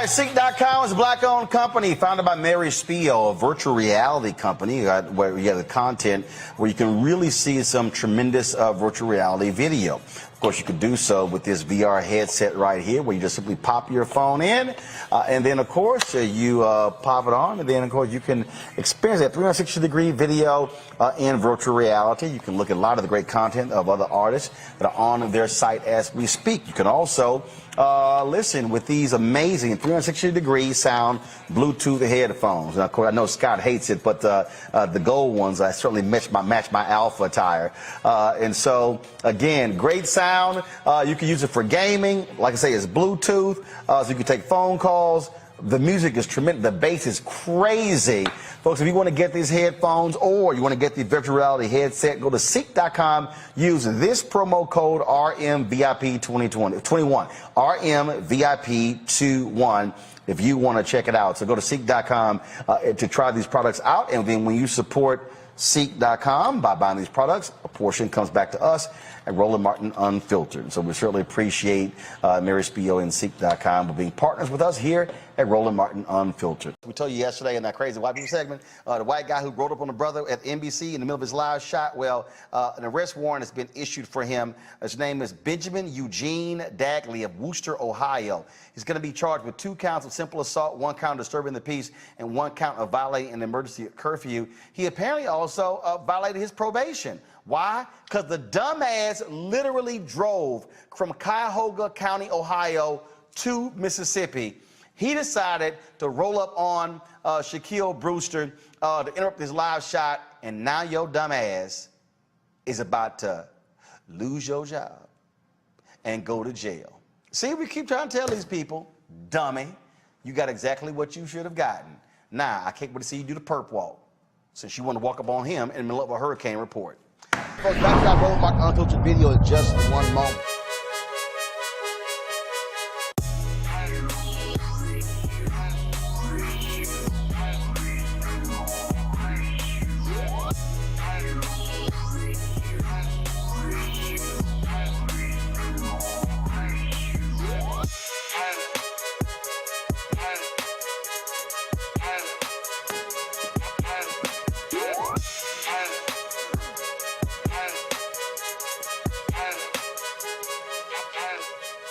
CEEK.com is a black-owned company founded by Mary Spio, a virtual reality company where you have the content where you can really see some tremendous virtual reality video. Of course, you could do so with this VR headset right here, where you just simply pop your phone in, and then, of course, you pop it on, and then, of course, you can experience that 360-degree video in virtual reality. You can look at a lot of the great content of other artists that are on their site as we speak. You can also listen with these amazing 360-degree sound Bluetooth headphones. And of course, I know Scott hates it, but the gold ones, I certainly match my alpha attire. And so, again, great sound. You can use it for gaming. Like I say, it's Bluetooth, so you can take phone calls. The music is tremendous. The bass is crazy. Folks, if you want to get these headphones or you want to get the virtual reality headset, go to CEEK.com. Use this promo code RMVIP2021. RMVIP21 if you want to check it out. So go to CEEK.com to try these products out. And then when you support CEEK.com by buying these products, a portion comes back to us at Roland Martin Unfiltered. So we certainly appreciate Mary Spio and CEEK.com for being partners with us here at Roland Martin Unfiltered. We told you yesterday in that crazy white people segment, the white guy who rode up on the brother at NBC in the middle of his live shot, well, an arrest warrant has been issued for him. His name is Benjamin Eugene Dagley of Wooster, Ohio. He's going to be charged with 2 counts of simple assault, 1 count of disturbing the peace, and 1 count of violating an emergency curfew. He apparently also violated his probation. Why? Because the dumbass literally drove from Cuyahoga County, Ohio to Mississippi. He decided to roll up on Shaquille Brewster to interrupt his live shot, and now your dumbass is about to lose your job and go to jail. See, we keep trying to tell these people, dummy, you got exactly what you should have gotten. Now, I can't wait to see you do the perp walk, since you want to walk up on him in the middle of a hurricane report. Folks, back to our Roland Martin Unfiltered video in just 1 moment.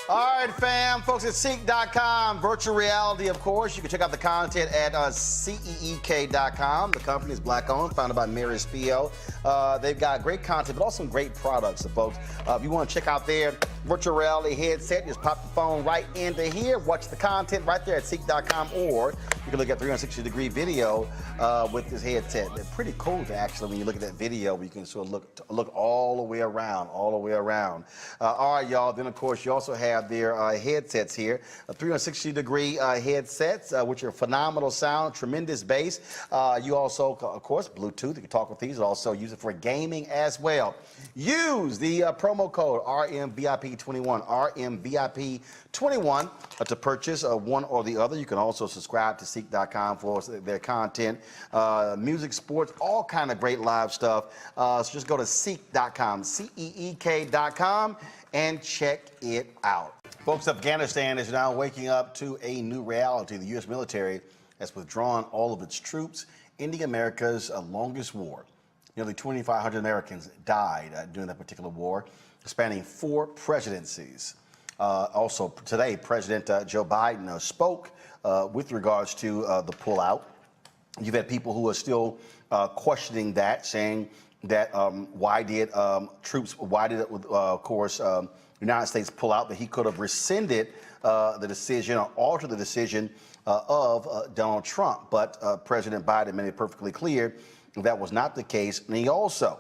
All right, fam, folks, at CEEK.com, virtual reality, of course. You can check out the content at CEEK.com. The company is black-owned, founded by Mary Spio. They've got great content, but also some great products, folks. If you want to check out their virtual reality headset, just pop the phone right into here, watch the content right there at CEEK.com, or you can look at 360-degree video with this headset. They're pretty cool, actually, when you look at that video. You can sort of look all the way around, all right, y'all. Then, of course, you also have their headsets here, 360-degree headsets, which are phenomenal sound, tremendous bass. You also, of course, Bluetooth. You can talk with these. Also use it for gaming as well. Use the promo code RMVIP RMVIP21, RMVIP21 to purchase one or the other. You can also subscribe to CEEK.com for their content, music, sports, all kind of great live stuff. So just go to CEEK.com, CEEK.com, and check it out. Folks, Afghanistan is now waking up to a new reality. The U.S. military has withdrawn all of its troops, ending America's longest war. Nearly 2,500 Americans died during that particular war, spanning 4 presidencies. Also today, President Joe Biden spoke with regards to the pullout. You've had people who are still questioning that, saying that why did of course, the United States pull out, that he could have rescinded the decision or altered the decision of Donald Trump. But President Biden made it perfectly clear that was not the case. And he also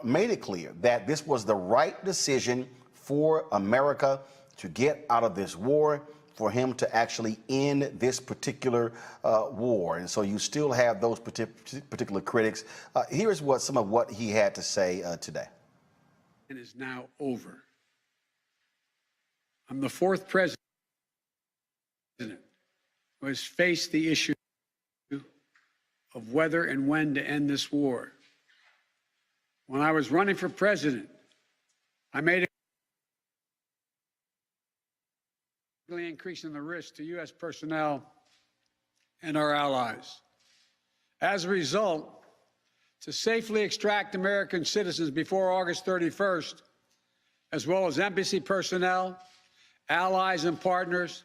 made it clear that this was the right decision for America to get out of this war, for him to actually end this particular war. And so you still have those particular critics. Here's some of what he had to say today. It is now over. I'm the 4th president who has faced the issue of whether and when to end this war. When I was running for president, I made a increase in the risk to U.S. personnel and our allies. As a result, to safely extract American citizens before August 31st, as well as embassy personnel, allies and partners,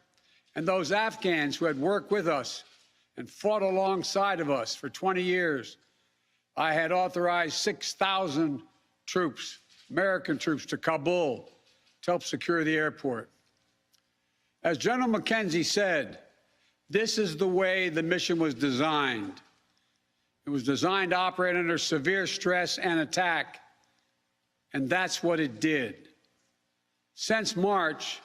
and those Afghans who had worked with us and fought alongside of us for 20 years, I had authorized 6,000 troops, American troops, to Kabul to help secure the airport. As General McKenzie said, this is the way the mission was designed. It was designed to operate under severe stress and attack, and that's what it did. Since March,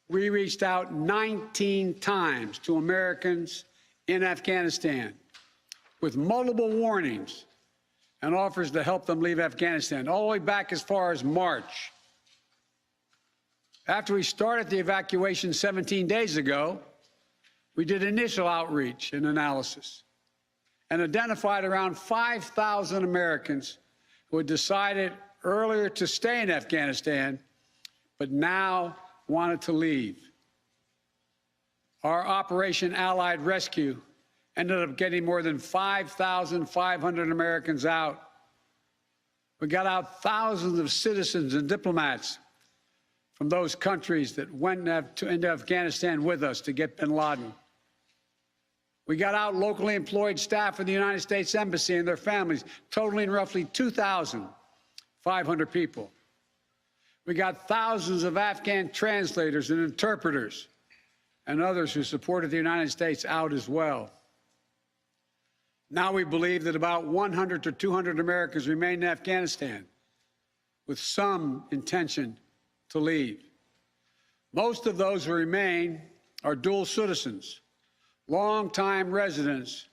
we reached out 19 times to Americans in Afghanistan with multiple warnings and offers to help them leave Afghanistan, all the way back as far as March. After we started the evacuation 17 days ago, we did initial outreach and analysis and identified around 5,000 Americans who had decided earlier to stay in Afghanistan, but now wanted to leave. Our Operation Allied Rescue ended up getting more than 5,500 Americans out. We got out thousands of citizens and diplomats from those countries that went into Afghanistan with us to get bin Laden. We got out locally employed staff of the United States Embassy and their families, totaling roughly 2,500 people. We got thousands of Afghan translators and interpreters and others who supported the United States out as well. Now we believe that about 100 to 200 Americans remain in Afghanistan with some intention to leave. Most of those who remain are dual citizens, longtime residents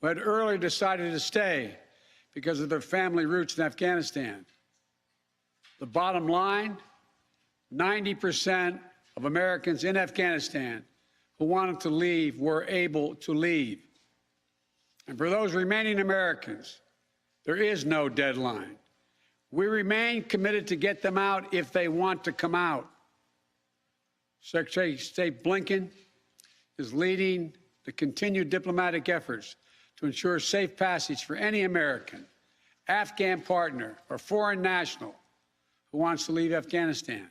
who had earlier decided to stay because of their family roots in Afghanistan. The bottom line, 90% of Americans in Afghanistan who wanted to leave were able to leave. And for those remaining Americans, there is no deadline. We remain committed to get them out if they want to come out. Secretary of State Blinken is leading the continued diplomatic efforts to ensure safe passage for any American, Afghan partner, or foreign national who wants to leave Afghanistan.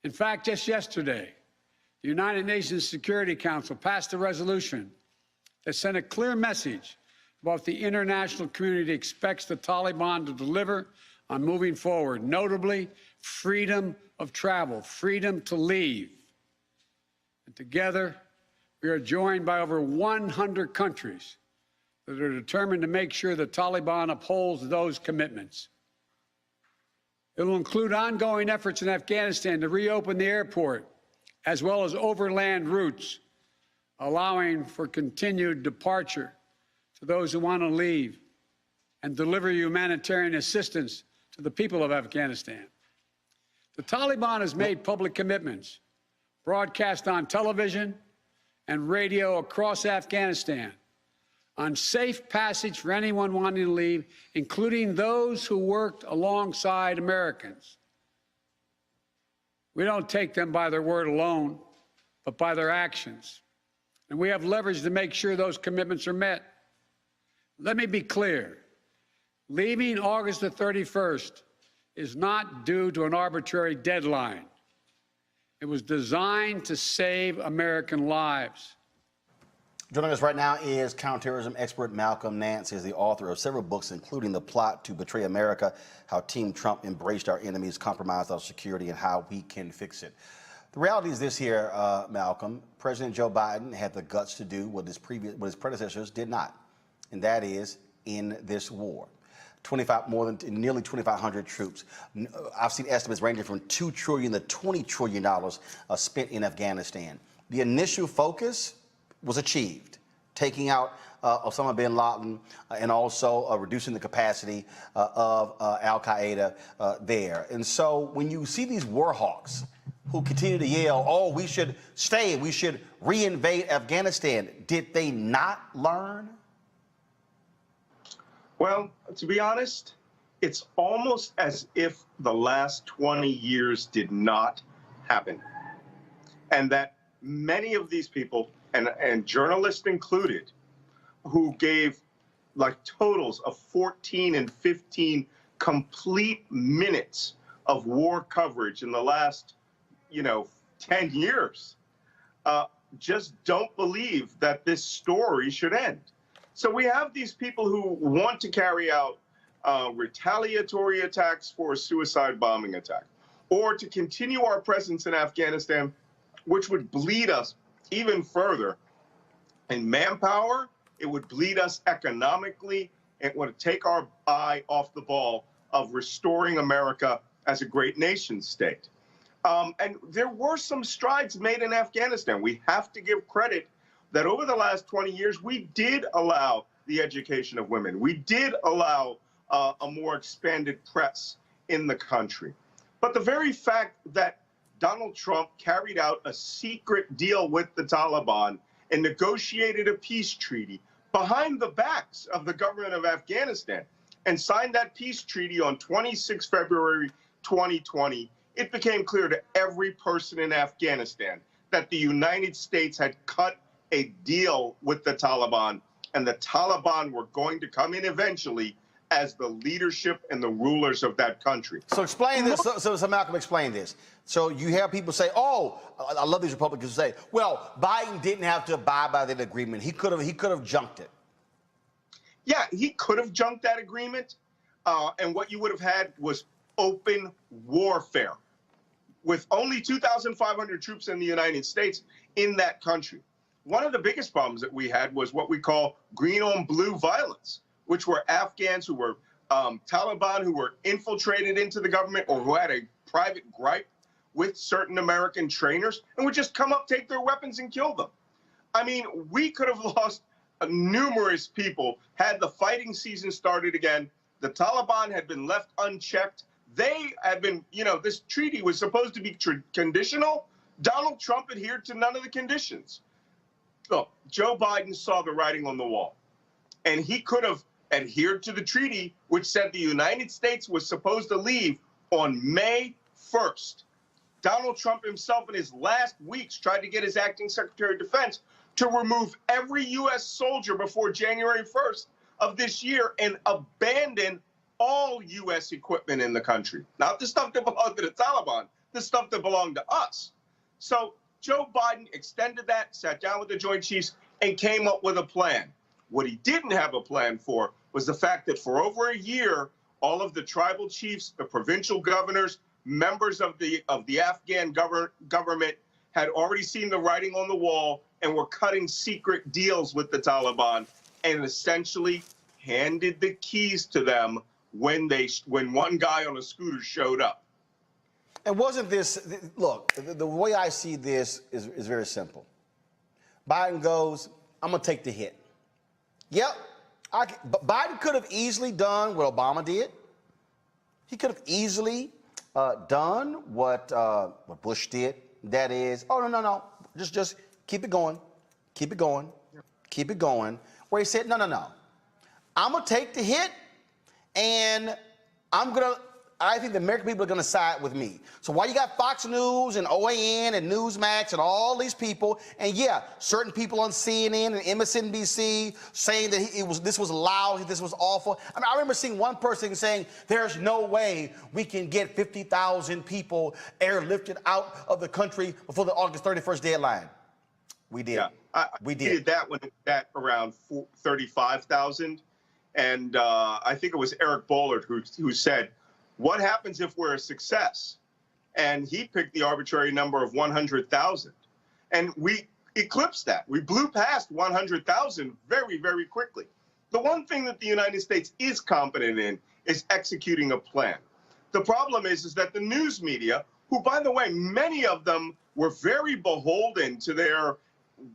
In fact, just yesterday, the United Nations Security Council passed a resolution that sent a clear message about what the international community expects the Taliban to deliver on moving forward, notably freedom of travel, freedom to leave. And together, we are joined by over 100 countries that are determined to make sure the Taliban upholds those commitments. It will include ongoing efforts in Afghanistan to reopen the airport, as well as overland routes, allowing for continued departure to those who want to leave and deliver humanitarian assistance to the people of Afghanistan. The Taliban has made public commitments, broadcast on television and radio across Afghanistan, on safe passage for anyone wanting to leave, including those who worked alongside Americans. We don't take them by their word alone, but by their actions. And we have leverage to make sure those commitments are met. Let me be clear. Leaving August the 31st is not due to an arbitrary deadline. It was designed to save American lives. Joining us right now is counterterrorism expert Malcolm Nance. Is the author of several books, including The Plot to Betray America, How Team Trump Embraced Our Enemies, Compromised Our Security, and How We Can Fix It. The reality is this here, Malcolm. President Joe Biden had the guts to do what his predecessors did not, and that is end this war. Nearly 2,500 troops. I've seen estimates ranging from $2 trillion to $20 trillion spent in Afghanistan. The initial focus was achieved, taking out Osama bin Laden and also reducing the capacity of Al-Qaeda there. And so when you see these war hawks who continue to yell, oh, we should stay, we should reinvade Afghanistan, did they not learn? Well, to be honest, it's almost as if the last 20 years did not happen. And that many of these people, and journalists included, who gave like totals of 14 and 15 complete minutes of war coverage in the last, 10 years, just don't believe that this story should end. So we have these people who want to carry out retaliatory attacks for a suicide bombing attack, or to continue our presence in Afghanistan, which would bleed us even further in manpower. It would bleed us economically. It would take our eye off the ball of restoring America as a great nation state. And there were some strides made in Afghanistan. We have to give credit that over the last 20 years, we did allow the education of women. We did allow a more expanded press in the country. But the very fact that Donald Trump carried out a secret deal with the Taliban and negotiated a peace treaty behind the backs of the government of Afghanistan and signed that peace treaty on 26 February 2020, it became clear to every person in Afghanistan that the United States had cut a deal with the Taliban, and the Taliban were going to come in eventually as the leadership and the rulers of that country. So explain this. So Malcolm, explain this. So you hear people say, oh, I love these Republicans who say, well, Biden didn't have to abide by that agreement. He could have junked it. Yeah, he could have junked that agreement. And what you would have had was open warfare with only 2,500 troops in the United States in that country. One of the biggest problems that we had was what we call green on blue violence, which were Afghans who were Taliban who were infiltrated into the government or who had a private gripe with certain American trainers and would just come up, take their weapons and kill them. I mean, we could have lost numerous people had the fighting season started again. The Taliban had been left unchecked. They had been, this treaty was supposed to be conditional. Donald Trump adhered to none of the conditions. Look, Joe Biden saw the writing on the wall, and he could have adhered to the treaty, which said the United States was supposed to leave on May 1st. Donald Trump himself in his last weeks tried to get his acting Secretary of Defense to remove every U.S. soldier before January 1st of this year and abandon all U.S. equipment in the country. Not the stuff that belonged to the Taliban, the stuff that belonged to us. So Joe Biden extended that, sat down with the Joint Chiefs, and came up with a plan. What he didn't have a plan for was the fact that for over a year, all of the tribal chiefs, the provincial governors, members of the Afghan government had already seen the writing on the wall and were cutting secret deals with the Taliban and essentially handed the keys to them when one guy on a scooter showed up. And wasn't this, look, the way I see this is very simple. Biden goes, I'm going to take the hit. Yep, Biden could have easily done what Obama did. He could have easily done what Bush did. That is, oh, no, just keep it going, keep it going, keep it going. Where he said, no, I'm going to take the hit, and I think the American people are going to side with me. So while you got Fox News and OAN and Newsmax and all these people, and yeah, certain people on CNN and MSNBC saying that this was loud, this was awful. I mean, I remember seeing one person saying, there's no way we can get 50,000 people airlifted out of the country before the August 31st deadline. We did. Yeah, we did. did that when it was at around 35,000. And I think it was Eric Bollard who said, what happens if we're a success? And he picked the arbitrary number of 100,000. And we eclipsed that. We blew past 100,000 very, very quickly. The one thing that the United States is competent in is executing a plan. The problem is that the news media, who, by the way, many of them were very beholden to their,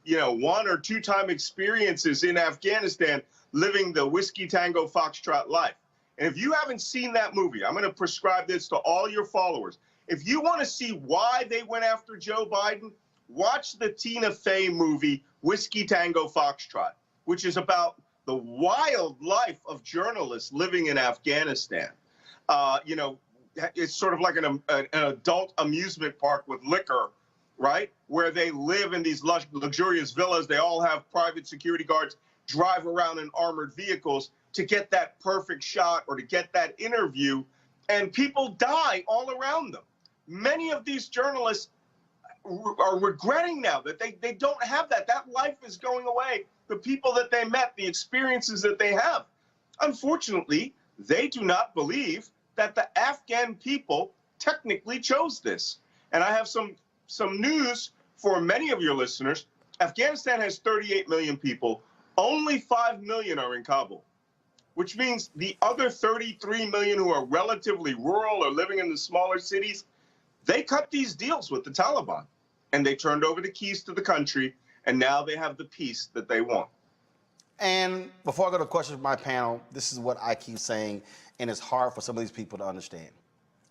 1 or 2 time experiences in Afghanistan, living the Whiskey Tango Foxtrot life. And if you haven't seen that movie, I'm going to prescribe this to all your followers. If you want to see why they went after Joe Biden, watch the Tina Fey movie, Whiskey Tango Foxtrot, which is about the wild life of journalists living in Afghanistan. It's sort of like an adult amusement park with liquor, right? Where they live in these luxurious villas. They all have private security guards, drive around in armored vehicles to get that perfect shot or to get that interview, and people die all around them. Many of these journalists are regretting now that they don't have that. That life is going away. The people that they met, the experiences that they have. Unfortunately, they do not believe that the Afghan people technically chose this. And I have some news for many of your listeners. Afghanistan has 38 million people. Only 5 million are in Kabul, which means the other 33 million who are relatively rural or living in the smaller cities, they cut these deals with the Taliban, and they turned over the keys to the country, and now they have the peace that they want. And before I go to questions from my panel, this is what I keep saying, and it's hard for some of these people to understand.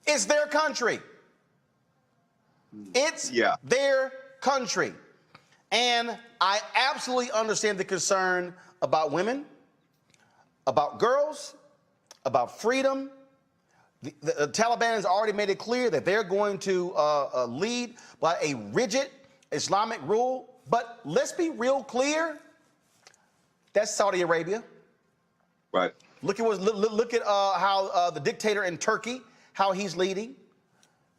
It's their country. It's their country. And I absolutely understand the concern about women, about girls, about freedom. The Taliban has already made it clear that they're going to lead by a rigid Islamic rule. But let's be real clear. That's Saudi Arabia. Right. Look at how the dictator in Turkey, how he's leading.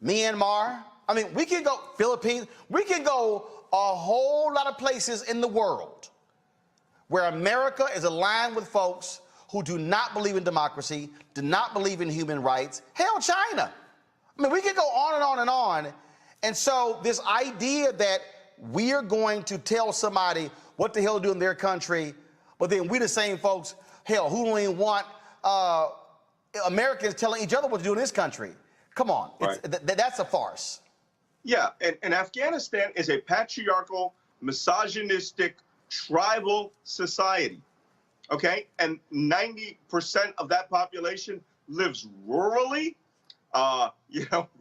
Myanmar. I mean, we can go Philippines. We can go a whole lot of places in the world where America is aligned with folks who do not believe in democracy, do not believe in human rights. Hell, China. I mean, we can go on and on and on. And so this idea that we are going to tell somebody what the hell to do in their country, but then we the same folks, hell, who don't even want Americans telling each other what to do in this country. Come on, right. That's a farce. Yeah, and Afghanistan is a patriarchal, misogynistic, tribal society, okay? And 90% of that population lives rurally.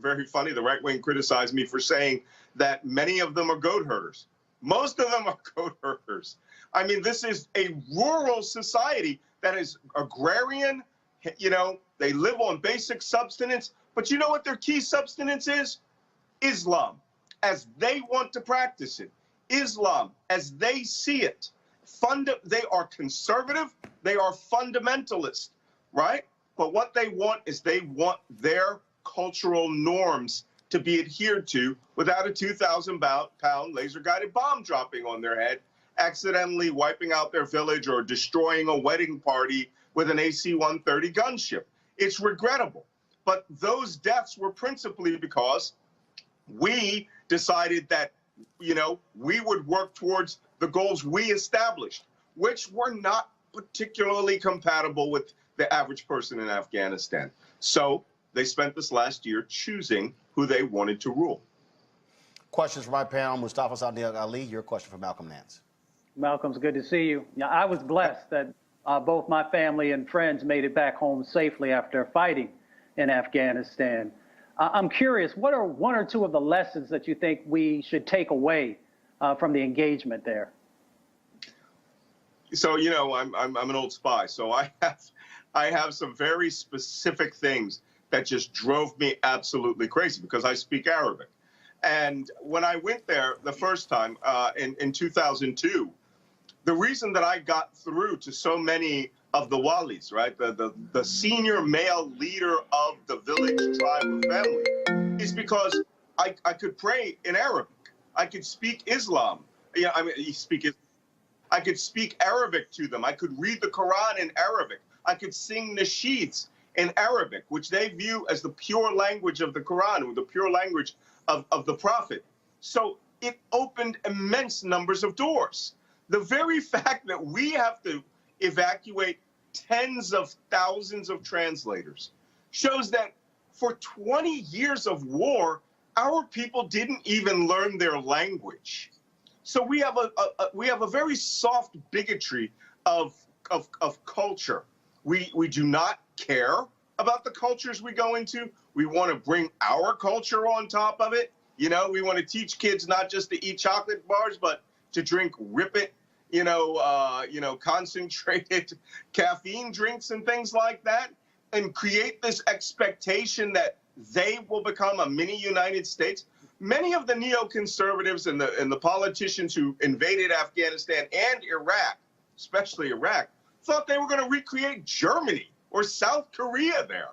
Very funny, the right wing criticized me for saying that many of them are goat herders. Most of them are goat herders. I mean, this is a rural society that is agrarian. They live on basic subsistence, but you know what their key subsistence is? Islam, as they want to practice it. Islam, as they see it. They are conservative. They are fundamentalist, right? But what they want is they want their cultural norms to be adhered to without a 2,000-pound laser-guided bomb dropping on their head, accidentally wiping out their village or destroying a wedding party with an AC-130 gunship. It's regrettable. But those deaths were principally because we decided that, we would work towards the goals we established, which were not particularly compatible with the average person in Afghanistan. So they spent this last year choosing who they wanted to rule. Questions from my panel. Mustafa Sadiq Ali, your question for Malcolm Nance. Malcolm, it's good to see you. Yeah, I was blessed that both my family and friends made it back home safely after fighting in Afghanistan. I'm curious, what are one or two of the lessons that you think we should take away from the engagement there? So, you know, I'm an old spy, so I have some very specific things that just drove me absolutely crazy because I speak Arabic. And when I went there the first time in 2002, the reason that I got through to so many of the walis, right, the senior male leader of the village, tribe, or family, is because I could pray in Arabic. I could speak Islam. Yeah, I mean, I could speak Arabic to them. I could read the Quran in Arabic. I could sing nasheeds in Arabic, which they view as the pure language of the Quran, or the pure language of the Prophet. So it opened immense numbers of doors. The very fact that we have to evacuate tens of thousands of translators shows that for 20 years of war, our people didn't even learn their language. So we have a very soft bigotry of culture. We do not care about the cultures we go into. We want to bring our culture on top of it. You know, we want to teach kids not just to eat chocolate bars, but to drink Rip It, concentrated caffeine drinks and things like that, and create this expectation that they will become a mini United States. Many of the neoconservatives and the politicians who invaded Afghanistan and Iraq, especially Iraq, thought they were going to recreate Germany or South Korea there.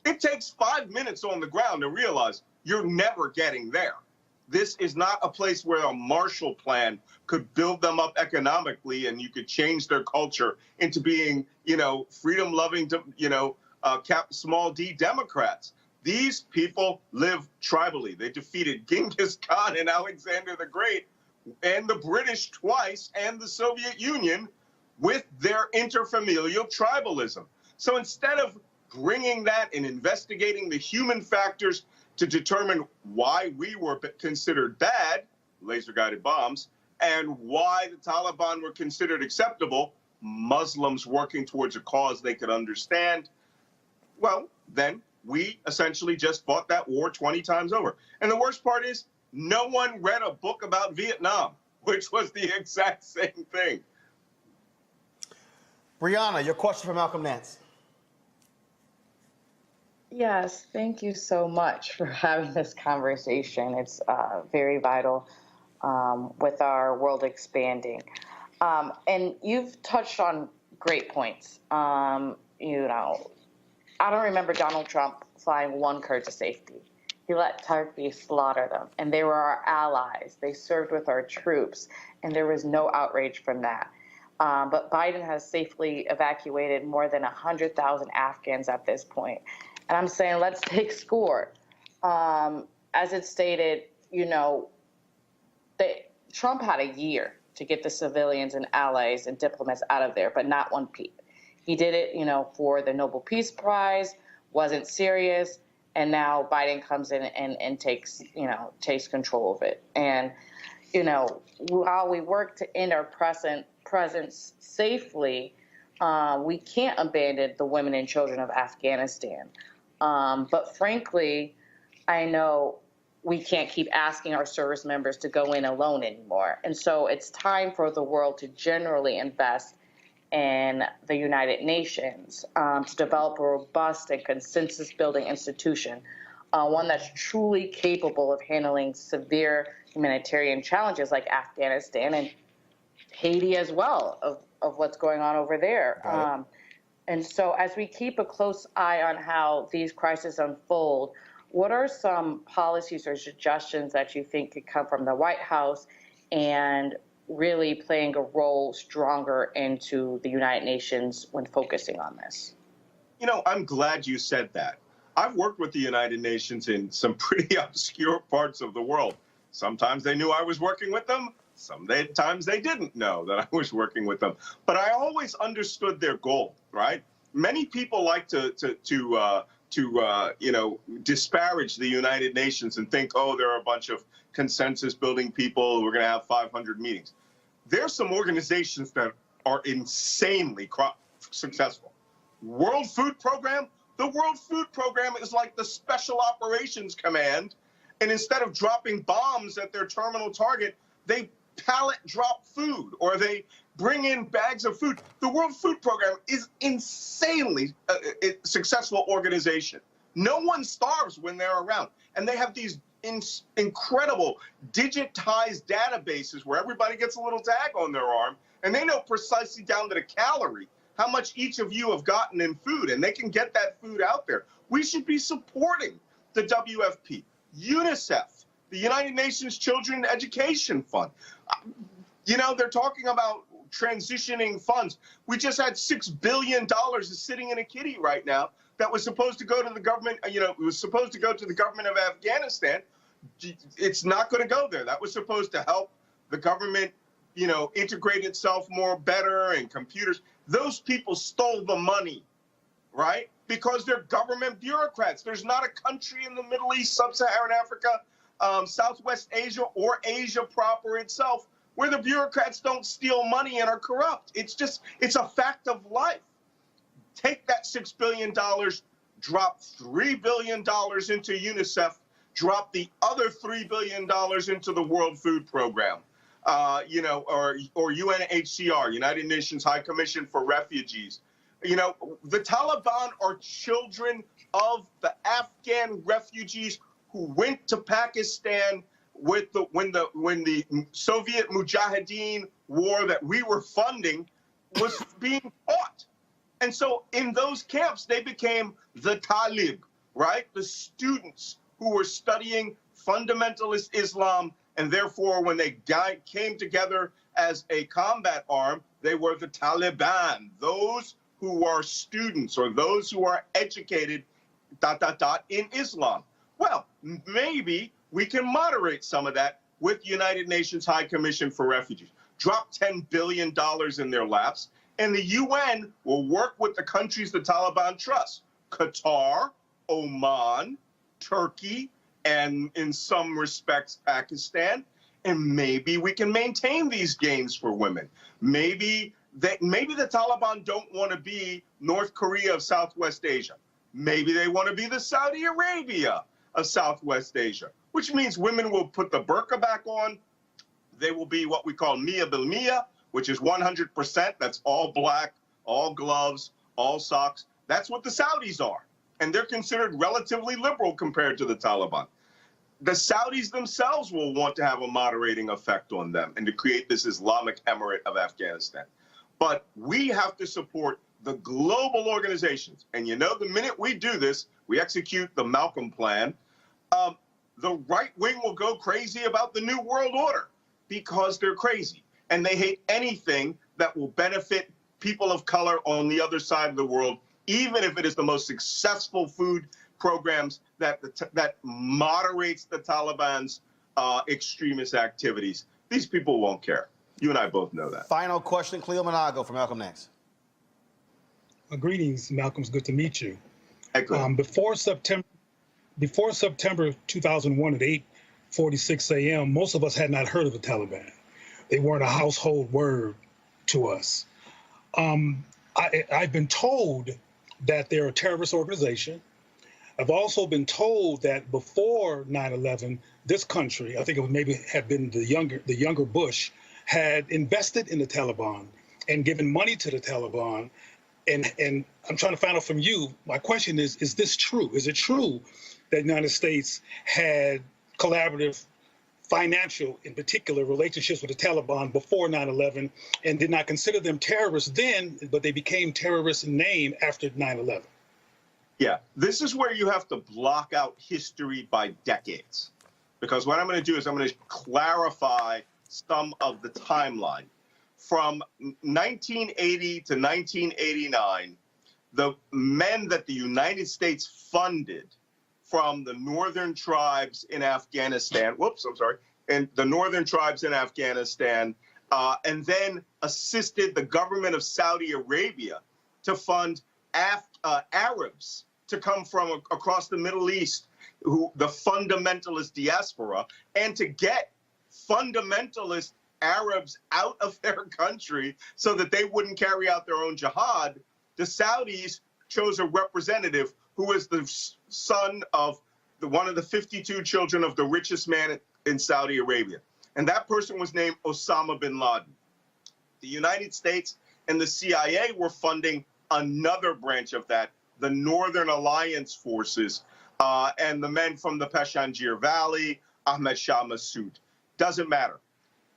It takes 5 minutes on the ground to realize you're never getting there. This is not a place where a Marshall Plan could build them up economically and you could change their culture into being, freedom-loving, small d Democrats. These people live tribally. They defeated Genghis Khan and Alexander the Great and the British twice and the Soviet Union with their interfamilial tribalism. So instead of bringing that and investigating the human factors to determine why we were considered bad, laser-guided bombs, and why the Taliban were considered acceptable, Muslims working towards a cause they could understand, well, then we essentially just fought that war 20 times over. And the worst part is no one read a book about Vietnam, which was the exact same thing. Brianna, your question for Malcolm Nance. Yes, thank you so much for having this conversation. It's very vital with our world expanding. And you've touched on great points. I don't remember Donald Trump flying one Kurd to safety. He let Turkey slaughter them, and they were our allies. They served with our troops, and there was no outrage from that. But Biden has safely evacuated more than 100,000 Afghans at this point. And I'm saying, let's take score. As it stated, Trump had a year to get the civilians and allies and diplomats out of there, but not one peep. He did it, for the Nobel Peace Prize, wasn't serious, and now Biden comes in and takes control of it. And, while we work to end our presence safely, we can't abandon the women and children of Afghanistan. But frankly, I know we can't keep asking our service members to go in alone anymore. And so it's time for the world to generally invest in the United Nations to develop a robust and consensus-building institution, one that's truly capable of handling severe humanitarian challenges like Afghanistan and Haiti as well, of what's going on over there. And so as we keep a close eye on how these crises unfold, what are some policies or suggestions that you think could come from the White House and really playing a role stronger into the United Nations when focusing on this? I'm glad you said that. I've worked with the United Nations in some pretty obscure parts of the world. Sometimes they knew I was working with them. Sometimes they didn't know that I was working with them. But I always understood their goal, right? Many people like to disparage the United Nations and think, oh, there are a bunch of consensus-building people. We're going to have 500 meetings. There's some organizations that are insanely successful. World Food Program, The World Food Program is like the Special Operations Command, and instead of dropping bombs at their terminal target, they pallet drop food, or they bring in bags of food. The World Food Program is insanely successful organization. No one starves when they're around, and they have these incredible digitized databases where everybody gets a little tag on their arm, and they know precisely down to the calorie how much each of you have gotten in food, and they can get that food out there. We should be supporting the WFP, UNICEF, the United Nations Children Education Fund. You know, they're talking about transitioning funds. We just had $6 billion sitting in a kitty right now that was supposed to go to the government, you know, it was supposed to go to the government of Afghanistan. It's not going to go there. That was supposed to help the government, you know, integrate itself more better and computers. Those people stole the money, right? Because they're government bureaucrats. There's not a country in the Middle East, Sub-Saharan Africa, Southwest Asia, or Asia proper itself where the bureaucrats don't steal money and are corrupt. It's just, it's a fact of life. Take that $6 billion, drop $3 billion into UNICEF, drop the other $3 billion into the World Food Program, you know, or UNHCR, United Nations High Commission for Refugees. You know, the Taliban are children of the Afghan refugees who went to Pakistan with when the Soviet Mujahideen war that we were funding was being fought. And so in those camps, they became the Talib, right? The students who were studying fundamentalist Islam, and therefore when they came together as a combat arm, they were the Taliban, those who are students or those who are educated, in Islam. Well, maybe we can moderate some of that with United Nations High Commission for Refugees. Drop $10 billion in their laps, and the UN will work with the countries the Taliban trust. Qatar, Oman, Turkey, and in some respects, Pakistan. And maybe we can maintain these gains for women. Maybe the Taliban don't want to be North Korea of Southwest Asia. Maybe they want to be the Saudi Arabia of Southwest Asia, which means women will put the burqa back on. They will be what we call Mia bil Mia, which is 100%. That's all black, all gloves, all socks. That's what the Saudis are. And they're considered relatively liberal compared to the Taliban. The Saudis themselves will want to have a moderating effect on them and to create this Islamic Emirate of Afghanistan. But we have to support the global organizations. And you know, the minute we do this, we execute the Malcolm Plan, the right wing will go crazy about the New World Order because they're crazy. And they hate anything that will benefit people of color on the other side of the world, even if it is the most successful food programs that moderates the Taliban's extremist activities. These people won't care. You and I both know that. Final question, Cleo Monago from Malcolm X. Greetings, Malcolm. It's good to meet you. Hey, before September 2001 at 8:46 a.m., most of us had not heard of the Taliban. They weren't a household word to us. I've been told that they're a terrorist organization. I've also been told that before 9/11, this country, I think it would maybe have been the younger Bush, had invested in the Taliban and given money to the Taliban. And I'm trying to find out from you, my question is this true? Is it true that the United States had collaborative financial, in particular, relationships with the Taliban before 9/11 and did not consider them terrorists then, but they became terrorists in name after 9/11? Yeah, this is where you have to block out history by decades. Because what I'm going to do is I'm going to clarify some of the timeline. From 1980 to 1989, the men that the United States funded from the northern tribes in Afghanistan, and the northern tribes in Afghanistan, and then assisted the government of Saudi Arabia to fund Arabs to come from across the Middle East, the fundamentalist diaspora, and to get fundamentalist Arabs out of their country so that they wouldn't carry out their own jihad. The Saudis chose a representative who is the son of one of the 52 children of the richest man in Saudi Arabia. And that person was named Osama bin Laden. The United States and the CIA were funding another branch of that, the Northern Alliance Forces, and the men from the Pashanjir Valley, Ahmed Shah Massoud. Doesn't matter.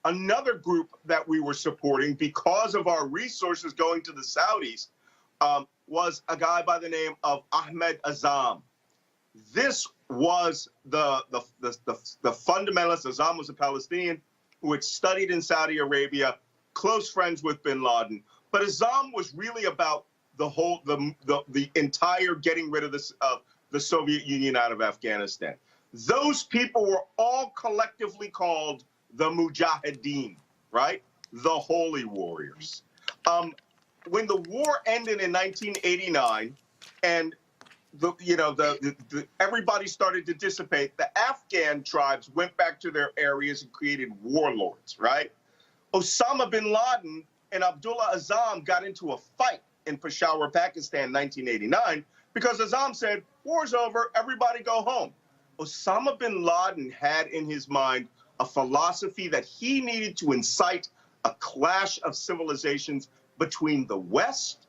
Another group that we were supporting because of our resources going to the Saudis was a guy by the name of Ahmed Azam. This was the fundamentalist. Azam was a Palestinian who had studied in Saudi Arabia, close friends with bin Laden. But Azam was really about the entire getting rid of the Soviet Union out of Afghanistan. Those people were all collectively called the Mujahideen, right? The Holy Warriors. When the war ended in 1989, and everybody started to dissipate, the Afghan tribes went back to their areas and created warlords, right? Osama bin Laden and Abdullah Azam got into a fight in Peshawar, Pakistan, in 1989, because Azam said, war's over, everybody go home. Osama bin Laden had in his mind a philosophy that he needed to incite a clash of civilizations between the West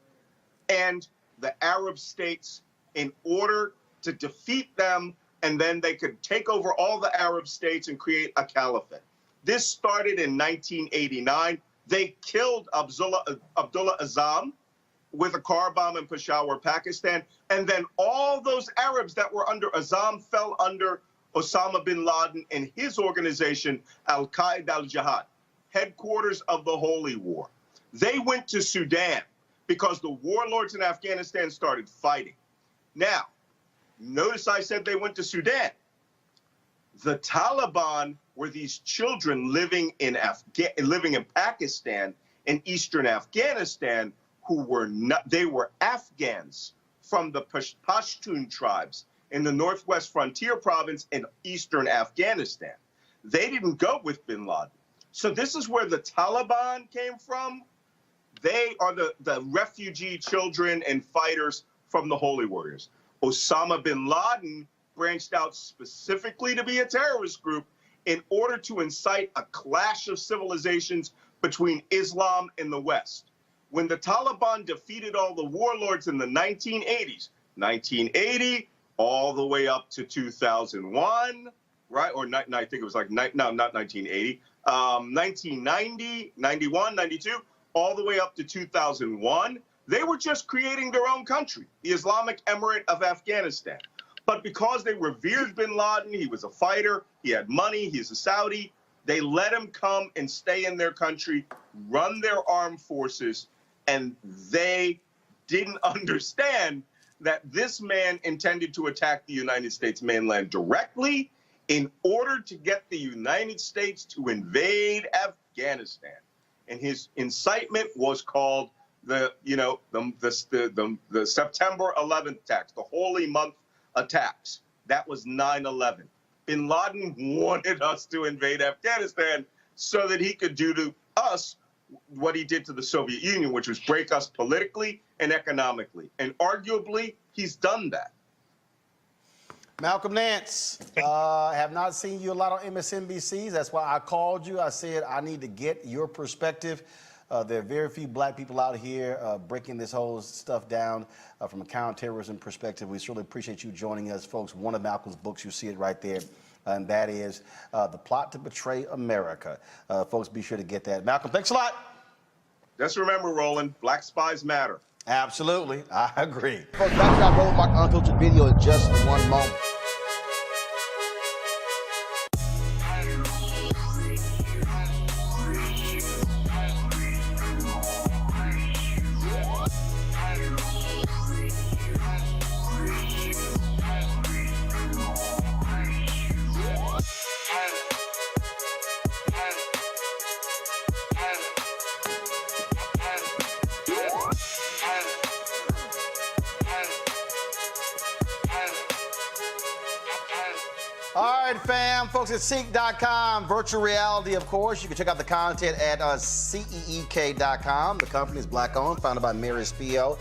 and the Arab states in order to defeat them, and then they could take over all the Arab states and create a caliphate. This started in 1989. They killed Abdullah Azam with a car bomb in Peshawar, Pakistan, and then all those Arabs that were under Azam fell under Osama bin Laden and his organization, Al-Qaeda al-Jihad, headquarters of the Holy War. They went to Sudan because the warlords in Afghanistan started fighting. Now, notice I said they went to Sudan. The Taliban were these children living in Pakistan and eastern Afghanistan who were they were Afghans from the Pashtun tribes in the Northwest Frontier Province in eastern Afghanistan. They didn't go with bin Laden. So this is where the Taliban came from. They are the refugee children and fighters from the Holy Warriors. Osama bin Laden branched out specifically to be a terrorist group in order to incite a clash of civilizations between Islam and the West. When the Taliban defeated all the warlords in the 1980s, 1980 all the way up to 2001, right? Or I think it was like, no, not 1980, 1990, 91, 92, all the way up to 2001, they were just creating their own country, the Islamic Emirate of Afghanistan. But because they revered bin Laden, he was a fighter, he had money, he's a Saudi, they let him come and stay in their country, run their armed forces, and they didn't understand that this man intended to attack the United States mainland directly in order to get the United States to invade Afghanistan. And his incitement was called the September 11th attacks, the holy month attacks. That was 9/11. Bin Laden wanted us to invade Afghanistan so that he could do to us what he did to the Soviet Union, which was break us politically and economically. And arguably, he's done that. Malcolm Nance, have not seen you a lot on MSNBCs. That's why I called you. I said I need to get your perspective. There are very few black people out here breaking this whole stuff down from a counterterrorism perspective. We certainly appreciate you joining us, folks. One of Malcolm's books, you see it right there, and that is The Plot to Betray America. Folks, be sure to get that. Malcolm, thanks a lot. Just remember, Roland, black spies matter. Absolutely. I agree. Folks, back to our Roland Mark Unfiltered video in just one moment. fam, folks at CEEK.com, virtual reality, of course. You can check out the content at CEEK.com. The company is black-owned, founded by Mary Spio.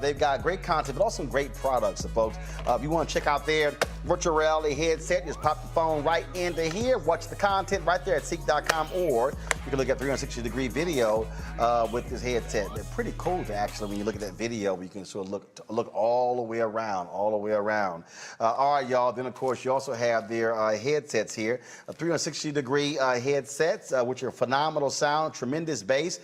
They've got great content, but also some great products, so folks. If you want to check out their virtual reality headset, just pop the phone right into here, watch the content right there at CEEK.com, or you can look at 360-degree video with this headset. They're pretty cool, actually, when you look at that video. You can sort of look all the way around, all right, y'all. Then, of course, you also have their headsets here, 360-degree headsets, which are phenomenal sound, tremendous bass.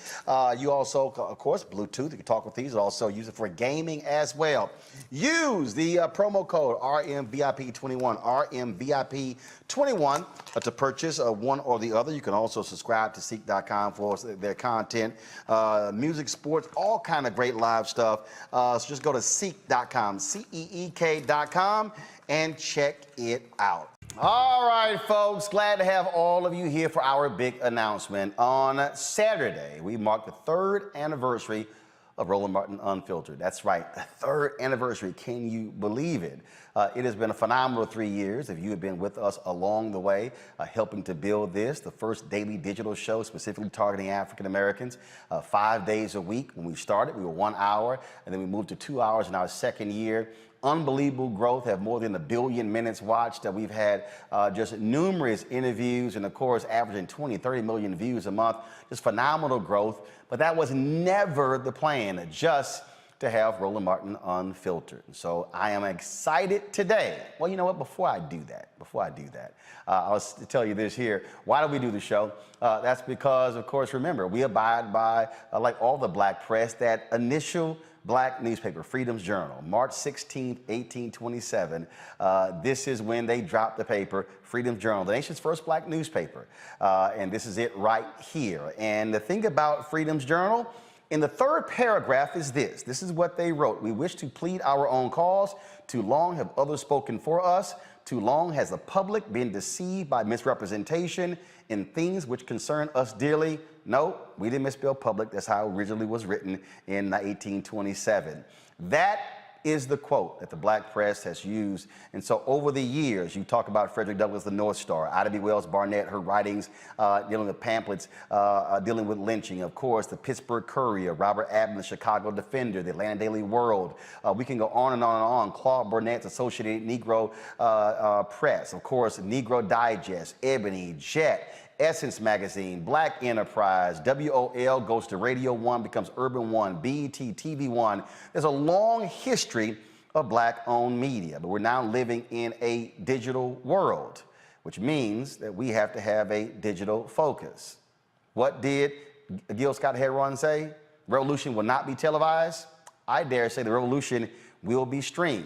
You also, of course, Bluetooth. You can talk with these. Also use it for gaming as well. Use the promo code RMVIP21, RMVIP21 to purchase one or the other. You can also subscribe to CEEK.com for their content, music, sports, all kind of great live stuff. So just go to CEEK.com, CEEK.com, and check it out. All right, folks, glad to have all of you here for our big announcement. On Saturday, we marked the 3rd anniversary of Roland Martin Unfiltered. That's right, the 3rd anniversary. Can you believe it? It has been a phenomenal 3 years. If you have been with us along the way, helping to build this, the first daily digital show specifically targeting African Americans, 5 days a week. When we started, we were 1 hour, and then we moved to 2 hours in our 2nd year. Unbelievable growth, have more than 1 billion minutes watched. We've had just numerous interviews, and of course, averaging 20, 30 million views a month. Just phenomenal growth. But that was never the plan, just to have Roland Martin Unfiltered. So I am excited today. Well, you know what? Before I do that, I'll tell you this here. Why do we do the show? That's because, of course, remember, we abide by, like all the black press, that initial black newspaper, Freedom's Journal, March 16th, 1827. This is when they dropped the paper, Freedom's Journal, the nation's first black newspaper. And this is it right here. And the thing about Freedom's Journal, in the 3rd paragraph is this. This is what they wrote. We wish to plead our own cause. Too long have others spoken for us. Too long has the public been deceived by misrepresentation in things which concern us dearly. No, we didn't misspell public. That's how it originally was written in 1827. That is the quote that the black press has used. And so over the years, you talk about Frederick Douglass, the North Star, Ida B. Wells Barnett, her writings dealing with pamphlets, dealing with lynching. Of course, the Pittsburgh Courier, Robert Abner, the Chicago Defender, the Atlanta Daily World. We can go on and on and on. Claude Burnett's Associated Negro Press. Of course, Negro Digest, Ebony, Jet, Essence Magazine, Black Enterprise, WOL goes to Radio 1, becomes Urban 1, BET, TV 1. There's a long history of black-owned media, but we're now living in a digital world, which means that we have to have a digital focus. What did Gil Scott-Heron say? Revolution will not be televised. I dare say the revolution will be streamed,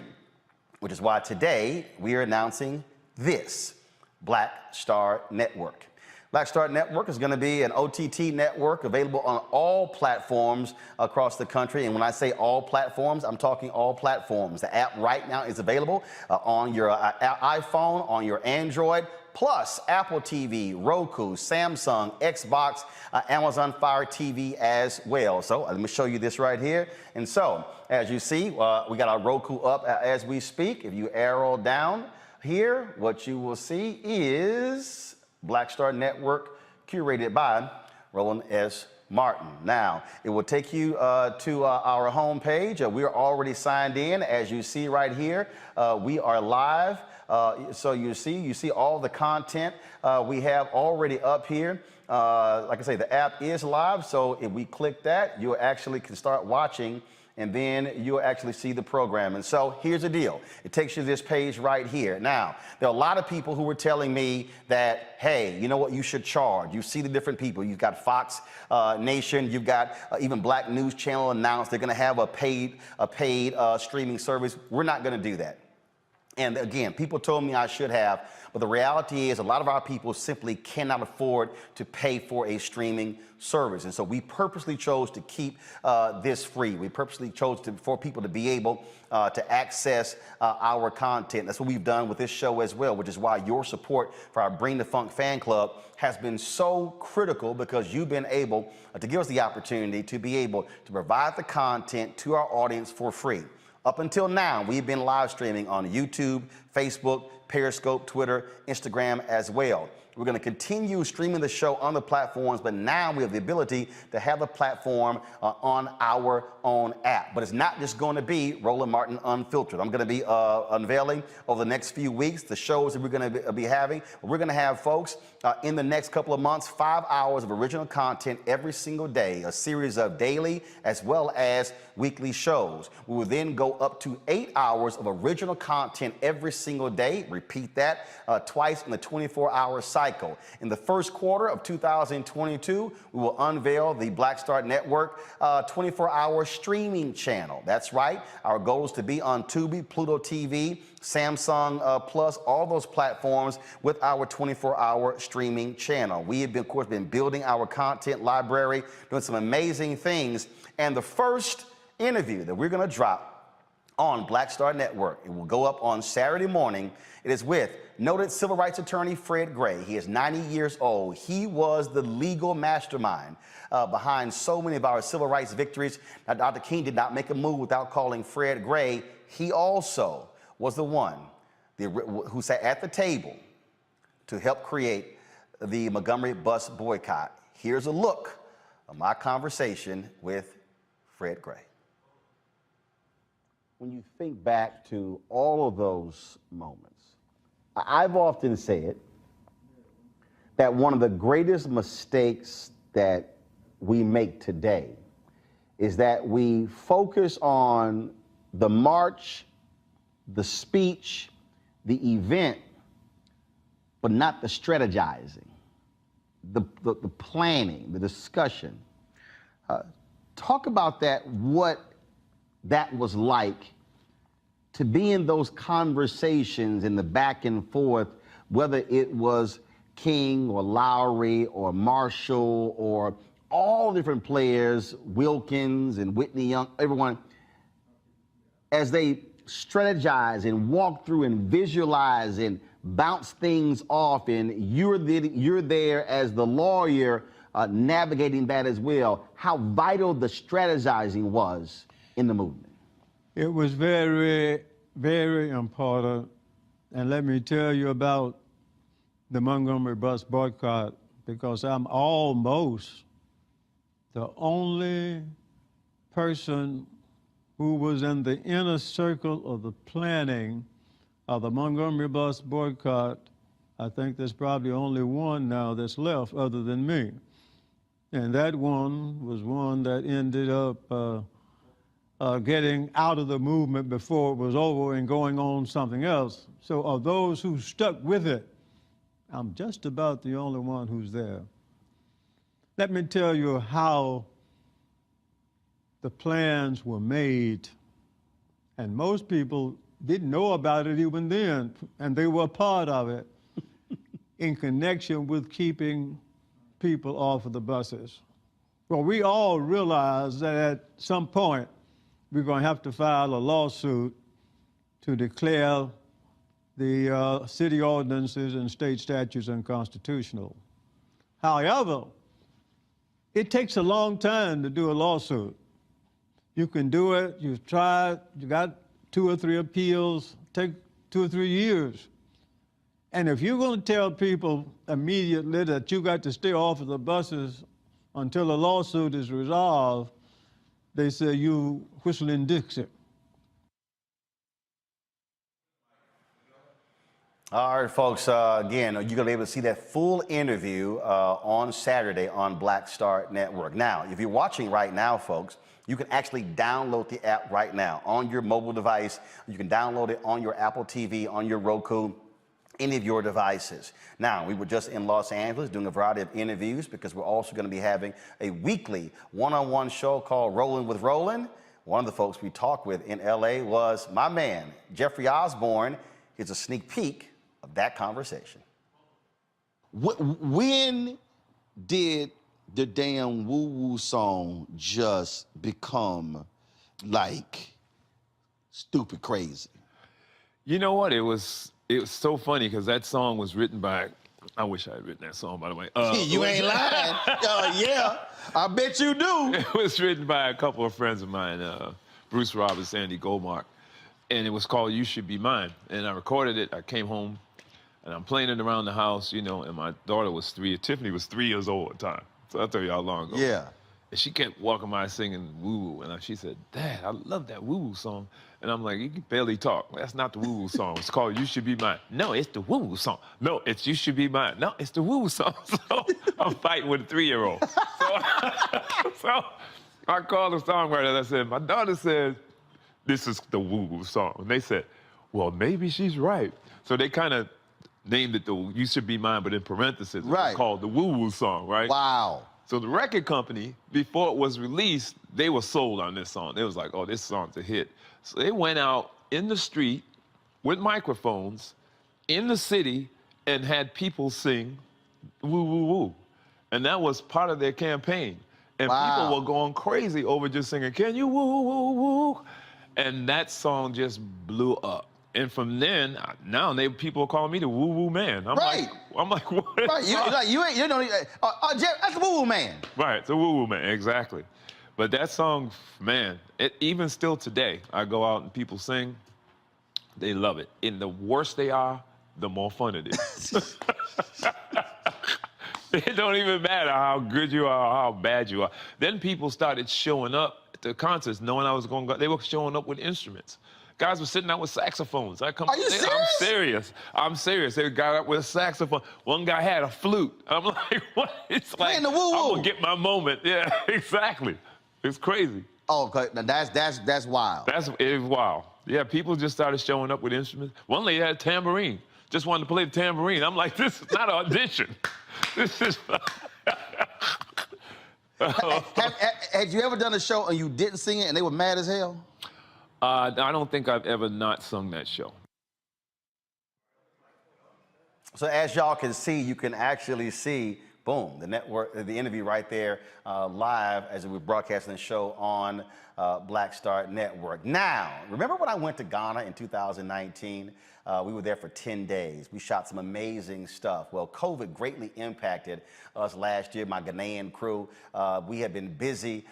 which is why today we are announcing this, Black Star Network. Black Star Network is going to be an OTT network available on all platforms across the country. And when I say all platforms, I'm talking all platforms. The app right now is available on your iPhone, on your Android, plus Apple TV, Roku, Samsung, Xbox, Amazon Fire TV as well. So let me show you this right here. And so, as you see, we got our Roku up as we speak. If you arrow down here, what you will see is Black Star Network, curated by Roland S. Martin. Now, it will take you to our homepage. We are already signed in, as you see right here. We are live. So you see all the content we have already up here. Like I say, the app is live. So if we click that, you actually can start watching, and then you'll actually see the program. And so here's the deal. It takes you to this page right here. Now, there are a lot of people who were telling me that, hey, you know what, you should charge. You see the different people. You've got Fox Nation. You've got even Black News Channel announced they're going to have a paid streaming service. We're not going to do that. And again, people told me I should have, but the reality is a lot of our people simply cannot afford to pay for a streaming service. And so we purposely chose to keep this free. We purposely chose for people to be able to access our content. That's what we've done with this show as well, which is why your support for our Bring the Funk fan club has been so critical, because you've been able to give us the opportunity to be able to provide the content to our audience for free. Up until now, we've been live streaming on YouTube, Facebook, Periscope, Twitter, Instagram as well. We're going to continue streaming the show on the platforms, but now we have the ability to have the platform on our own app. But it's not just going to be Roland Martin Unfiltered. I'm going to be unveiling over the next few weeks the shows that we're going to be having. We're going to have, folks, in the next couple of months, 5 hours of original content every single day, a series of daily as well as weekly shows. We will then go up to 8 hours of original content every single day. Repeat that twice in the 24-hour cycle. In the first quarter of 2022, we will unveil the Black Star Network 24-hour streaming channel. That's right. Our goal is to be on Tubi, Pluto TV, Samsung Plus, all those platforms with our 24-hour streaming channel. We have, of course, been building our content library, doing some amazing things. And the first interview that we're going to drop on Black Star Network, it will go up on Saturday morning. It is with noted civil rights attorney Fred Gray. He is 90 years old. He was the legal mastermind behind so many of our civil rights victories. Now, Dr. King did not make a move without calling Fred Gray. He also was the one who sat at the table to help create the Montgomery bus boycott. Here's a look of my conversation with Fred Gray. When you think back to all of those moments, I've often said that one of the greatest mistakes that we make today is that we focus on the march, the speech, the event, but not the strategizing, the planning, the discussion. Talk about that, what that was like to be in those conversations in the back and forth, whether it was King or Lowry or Marshall or all different players, Wilkins and Whitney Young, everyone, as they strategize and walk through and visualize and bounce things off, and you're there as the lawyer navigating that as well, how vital the strategizing was in the movement. It was very, very important. And let me tell you about the Montgomery bus boycott, because I'm almost the only person who was in the inner circle of the planning of the Montgomery bus boycott. I think there's probably only one now that's left other than me. And that one was one that ended up getting out of the movement before it was over and going on something else. So of those who stuck with it, I'm just about the only one who's there. Let me tell you how the plans were made. And most people didn't know about it even then, and they were a part of it in connection with keeping people off of the buses. Well, we all realized that at some point, we're going to have to file a lawsuit to declare the city ordinances and state statutes unconstitutional. However, it takes a long time to do a lawsuit. You can do it, you've tried, you got 2 or 3 appeals, take 2 or 3 years. And if you're going to tell people immediately that you got to stay off of the buses until the lawsuit is resolved, they say you whistling Dixie. All right, folks, again, you're going to be able to see that full interview on Saturday on Black Star Network. Now, if you're watching right now, folks, you can actually download the app right now on your mobile device. You can download it on your Apple TV, on your Roku, any of your devices. Now, we were just in Los Angeles doing a variety of interviews because we're also going to be having a weekly one-on-one show called Rolling with Roland. One of the folks we talked with in LA was my man, Jeffrey Osborne. Here's a sneak peek of that conversation. When did the damn woo-woo song just become like stupid crazy? You know what? It was so funny because that song was written by, I wish I had written that song, by the way. You ain't lying. Yeah, I bet you do. It was written by a couple of friends of mine, Bruce Roberts, Andy Goldmark, and it was called You Should Be Mine. And I recorded it. I came home, and I'm playing it around the house, you know, and my daughter was 3. Tiffany was 3 years old at the time. So I'll tell you how long ago. Yeah. And she kept walking by singing woo-woo. And she said, Dad, I love that woo-woo song. And I'm like, you can barely talk. That's not the woo-woo song. It's called You Should Be Mine. No, it's the woo-woo song. No, it's You Should Be Mine. No, it's the woo-woo song. So I'm fighting with a 3-year-old. So I called the songwriter and I said, my daughter says, this is the woo-woo song. And they said, well, maybe she's right. So they kind of named it the You Should Be Mine, but in parentheses, right. It's called the woo-woo song, right? Wow. So the record company, before it was released, they were sold on this song. They was like, oh, this song's a hit. So they went out in the street with microphones in the city and had people sing woo, woo, woo. And that was part of their campaign. And people were going crazy over just singing, can you woo, woo, woo? And that song just blew up. And from then, now people are calling me the woo-woo man. I'm like, what? Right, you don't, Jeff, that's the woo-woo man. Right, it's a woo-woo man, exactly. But that song, man, even still today, I go out and people sing, they love it. And the worse they are, the more fun it is. It don't even matter how good you are or how bad you are. Then people started showing up at the concerts knowing I was going to go. They were showing up with instruments. Guys were sitting out with saxophones. Are you serious? I'm serious. I'm serious. They got up with a saxophone. One guy had a flute. I'm like, what? It's like, I'm going to get my moment. Yeah, exactly. It's crazy. Oh, okay. Now that's wild. It is wild. Yeah, people just started showing up with instruments. One lady had a tambourine. Just wanted to play the tambourine. I'm like, this is not an audition. This is... Had you ever done a show and you didn't sing it and they were mad as hell? I don't think I've ever not sung that show. So as y'all can see, you can actually see, boom, the network, the interview right there, live as we're broadcasting the show on Black Star Network. Now, remember when I went to Ghana in 2019? We were there for 10 days. We shot some amazing stuff. Well, COVID greatly impacted us last year, my Ghanaian crew. We have been busy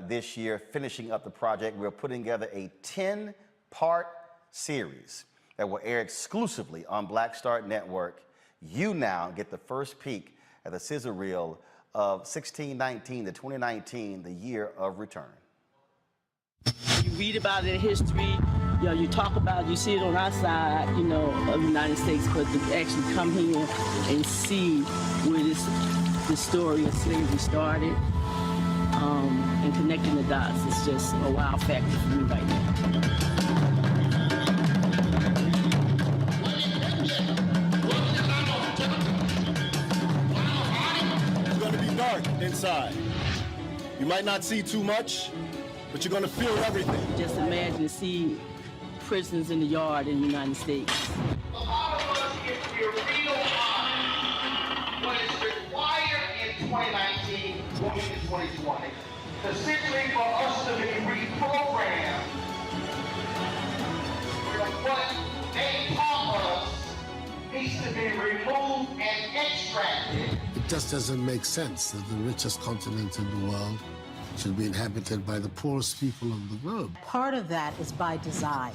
this year finishing up the project. We're putting together a 10-part series that will air exclusively on Black Star Network. You now get the first peek at the sizzle reel of 1619 to 2019, the year of return. You read about it in history, you know, you talk about it, you see it on our side, you know, of the United States, but to actually come here and see where this story of slavery started and connecting the dots is just a wow factor for me right now. It's going to be dark inside. You might not see too much, but you're going to feel everything. Just imagine to see prisons in the yard in the United States. A lot of us, if we're real honest, what is required in 2019 going into 2020 is simply for us to be reprogrammed from what they taught us needs to be removed and extracted. It just doesn't make sense that the richest continent in the world should be inhabited by the poorest people of the globe. Part of that is by design.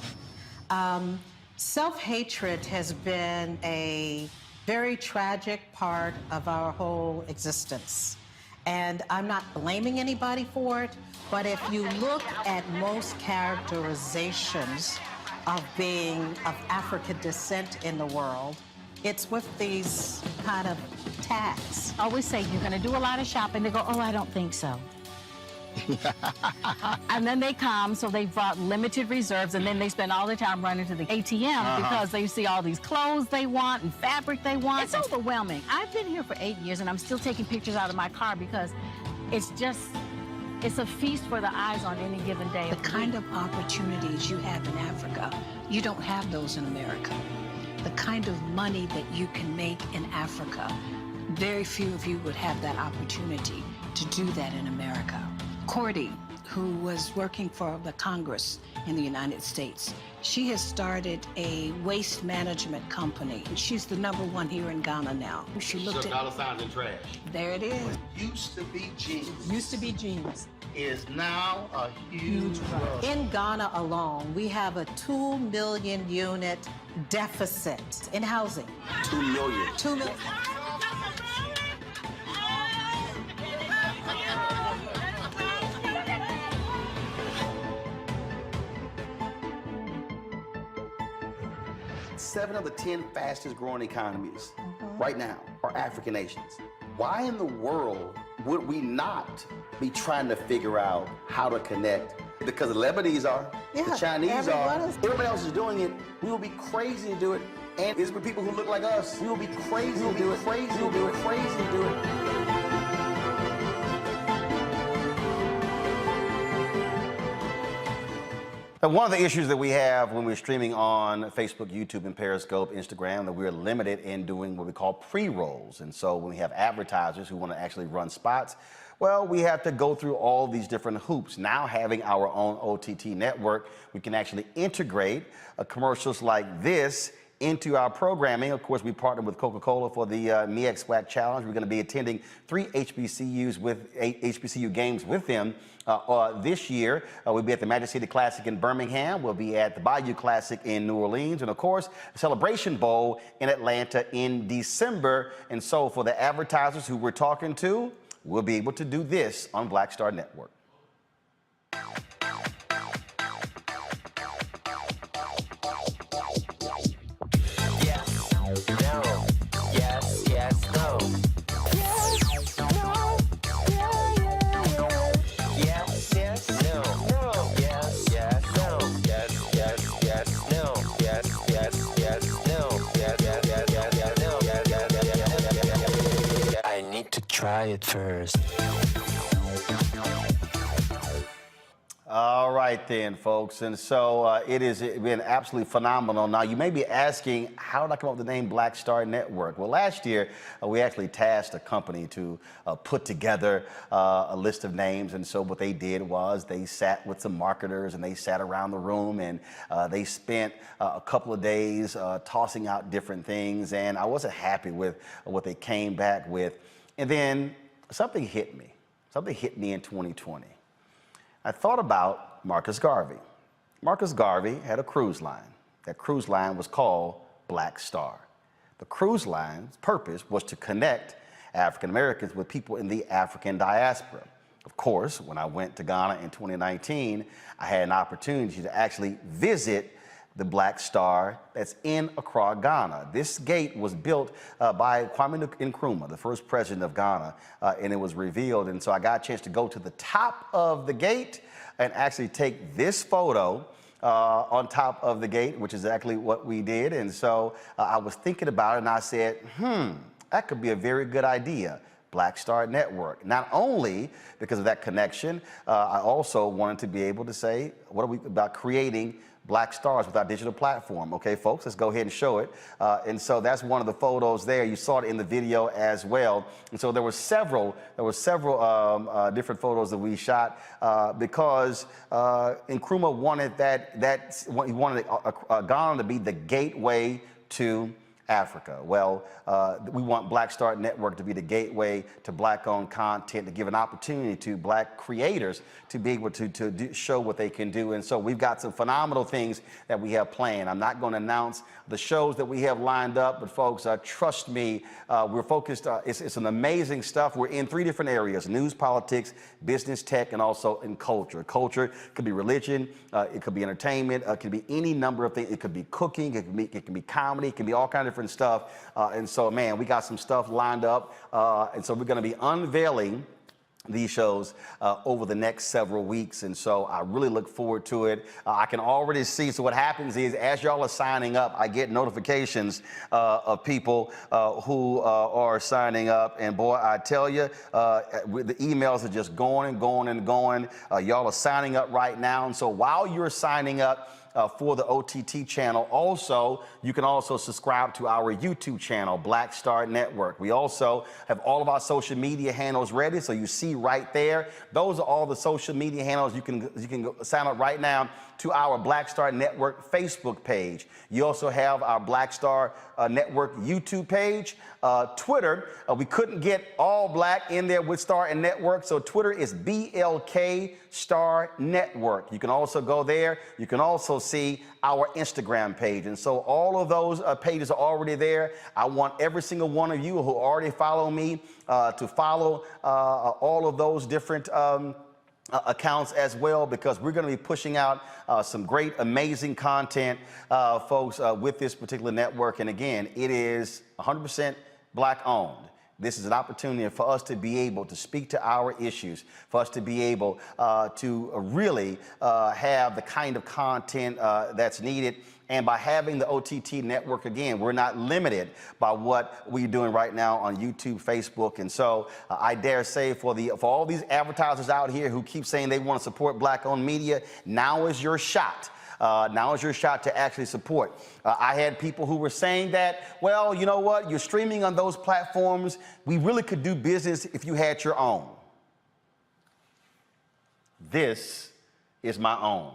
Self-hatred has been a very tragic part of our whole existence. And I'm not blaming anybody for it, but if you look at most characterizations of being of African descent in the world, it's with these kind of tags. I always say, you're gonna do a lot of shopping. They go, oh, I don't think so. And then they come, so they brought limited reserves, and then they spend all their time running to the ATM because they see all these clothes they want and fabric they want. It's overwhelming. I've been here for 8 years, and I'm still taking pictures out of my car because it's a feast for the eyes on any given day. The kind of opportunities you have in Africa, you don't have those in America. The kind of money that you can make in Africa, very few of you would have that opportunity to do that in America. Cordy, who was working for the Congress in the United States. She has started a waste management company. She's the #1 here in Ghana now. She looked at dollar signs in trash. There it is. What used to be jeans. Used to be jeans. Is now a huge rush. In Ghana alone, we have a 2 million unit deficit in housing. 2 million. 2 million. Seven of the 10 fastest growing economies right now are African nations. Why in the world would we not be trying to figure out how to connect? Because the Lebanese are, the Chinese are, everybody else is doing it. We will be crazy to do it. And it's for people who look like us. We will be crazy to do it. Crazy to do it. Crazy to do it. And one of the issues that we have when we're streaming on Facebook, YouTube, and Periscope, Instagram, that we're limited in doing what we call pre-rolls. And so when we have advertisers who want to actually run spots, well, we have to go through all these different hoops. Now having our own OTT network, we can actually integrate commercials like this into our programming. Of course, we partnered with Coca-Cola for the Me SWAC Challenge. We're going to be attending 3 HBCUs with 8 HBCU games with them this year. We'll be at the Magic City Classic in Birmingham. We'll be at the Bayou Classic in New Orleans. And of course, the Celebration Bowl in Atlanta in December. And so for the advertisers who we're talking to, we'll be able to do this on Black Star Network. Try it first. All right then, folks. And so it has been absolutely phenomenal. Now, you may be asking, how did I come up with the name Black Star Network? Well, last year, we actually tasked a company to put together a list of names. And so what they did was they sat with some marketers and they sat around the room and they spent a couple of days tossing out different things. And I wasn't happy with what they came back with. And then something hit me. Something hit me in 2020. I thought about Marcus Garvey. Marcus Garvey had a cruise line. That cruise line was called Black Star. The cruise line's purpose was to connect African Americans with people in the African diaspora. Of course, when I went to Ghana in 2019, I had an opportunity to actually visit the Black Star that's in Accra, Ghana. This gate was built by Kwame Nkrumah, the first president of Ghana, and it was revealed. And so I got a chance to go to the top of the gate and actually take this photo on top of the gate, which is exactly what we did. And so I was thinking about it and I said, that could be a very good idea. Black Star Network. Not only because of that connection, I also wanted to be able to say, what are we about creating Black Stars with our digital platform? Okay, folks, let's go ahead and show it. And so that's one of the photos there. You saw it in the video as well. And so there were several different photos that we shot because Nkrumah wanted he wanted Ghana to be the gateway to Africa. Well, we want Black Star Network to be the gateway to Black-owned content, to give an opportunity to Black creators to be able to show what they can do. And so we've got some phenomenal things that we have planned. I'm not going to announce the shows that we have lined up, but folks, trust me, we're focused. It's an amazing stuff. We're in 3 different areas: news, politics, business, tech, and also in culture. Culture could be religion, it could be entertainment, it could be any number of things. It could be cooking, it can be comedy, it can be all kinds of different stuff. And so, man, we got some stuff lined up. And so we're going to be unveiling these shows over the next several weeks. And so I really look forward to it. I can already see. So what happens is, as y'all are signing up, I get notifications of people who are signing up. And boy, I tell you, the emails are just going and going and going. Y'all are signing up right now. And so while you're signing up, for the OTT channel. Also, you can also subscribe to our YouTube channel, Black Star Network. We also have all of our social media handles ready, so you see right there. Those are all the social media handles. You can go sign up right now to our Black Star Network Facebook page. You also have our Black Star Network YouTube page. Twitter, we couldn't get all black in there with Star and Network, so Twitter is BLK Star Network. You can also go there. You can also see our Instagram page. And so all of those pages are already there. I want every single one of you who already follow me to follow all of those different accounts as well, because we're going to be pushing out some great, amazing content, folks, with this particular network. And again, it is 100% black owned. This is an opportunity for us to be able to speak to our issues, for us to be able to really have the kind of content that's needed. And by having the OTT network, again, we're not limited by what we're doing right now on YouTube, Facebook. And so I dare say for all these advertisers out here who keep saying they want to support black-owned media, now is your shot. Now is your shot to actually support. I had people who were saying that, well, you know what, you're streaming on those platforms. We really could do business if you had your own. This is my own.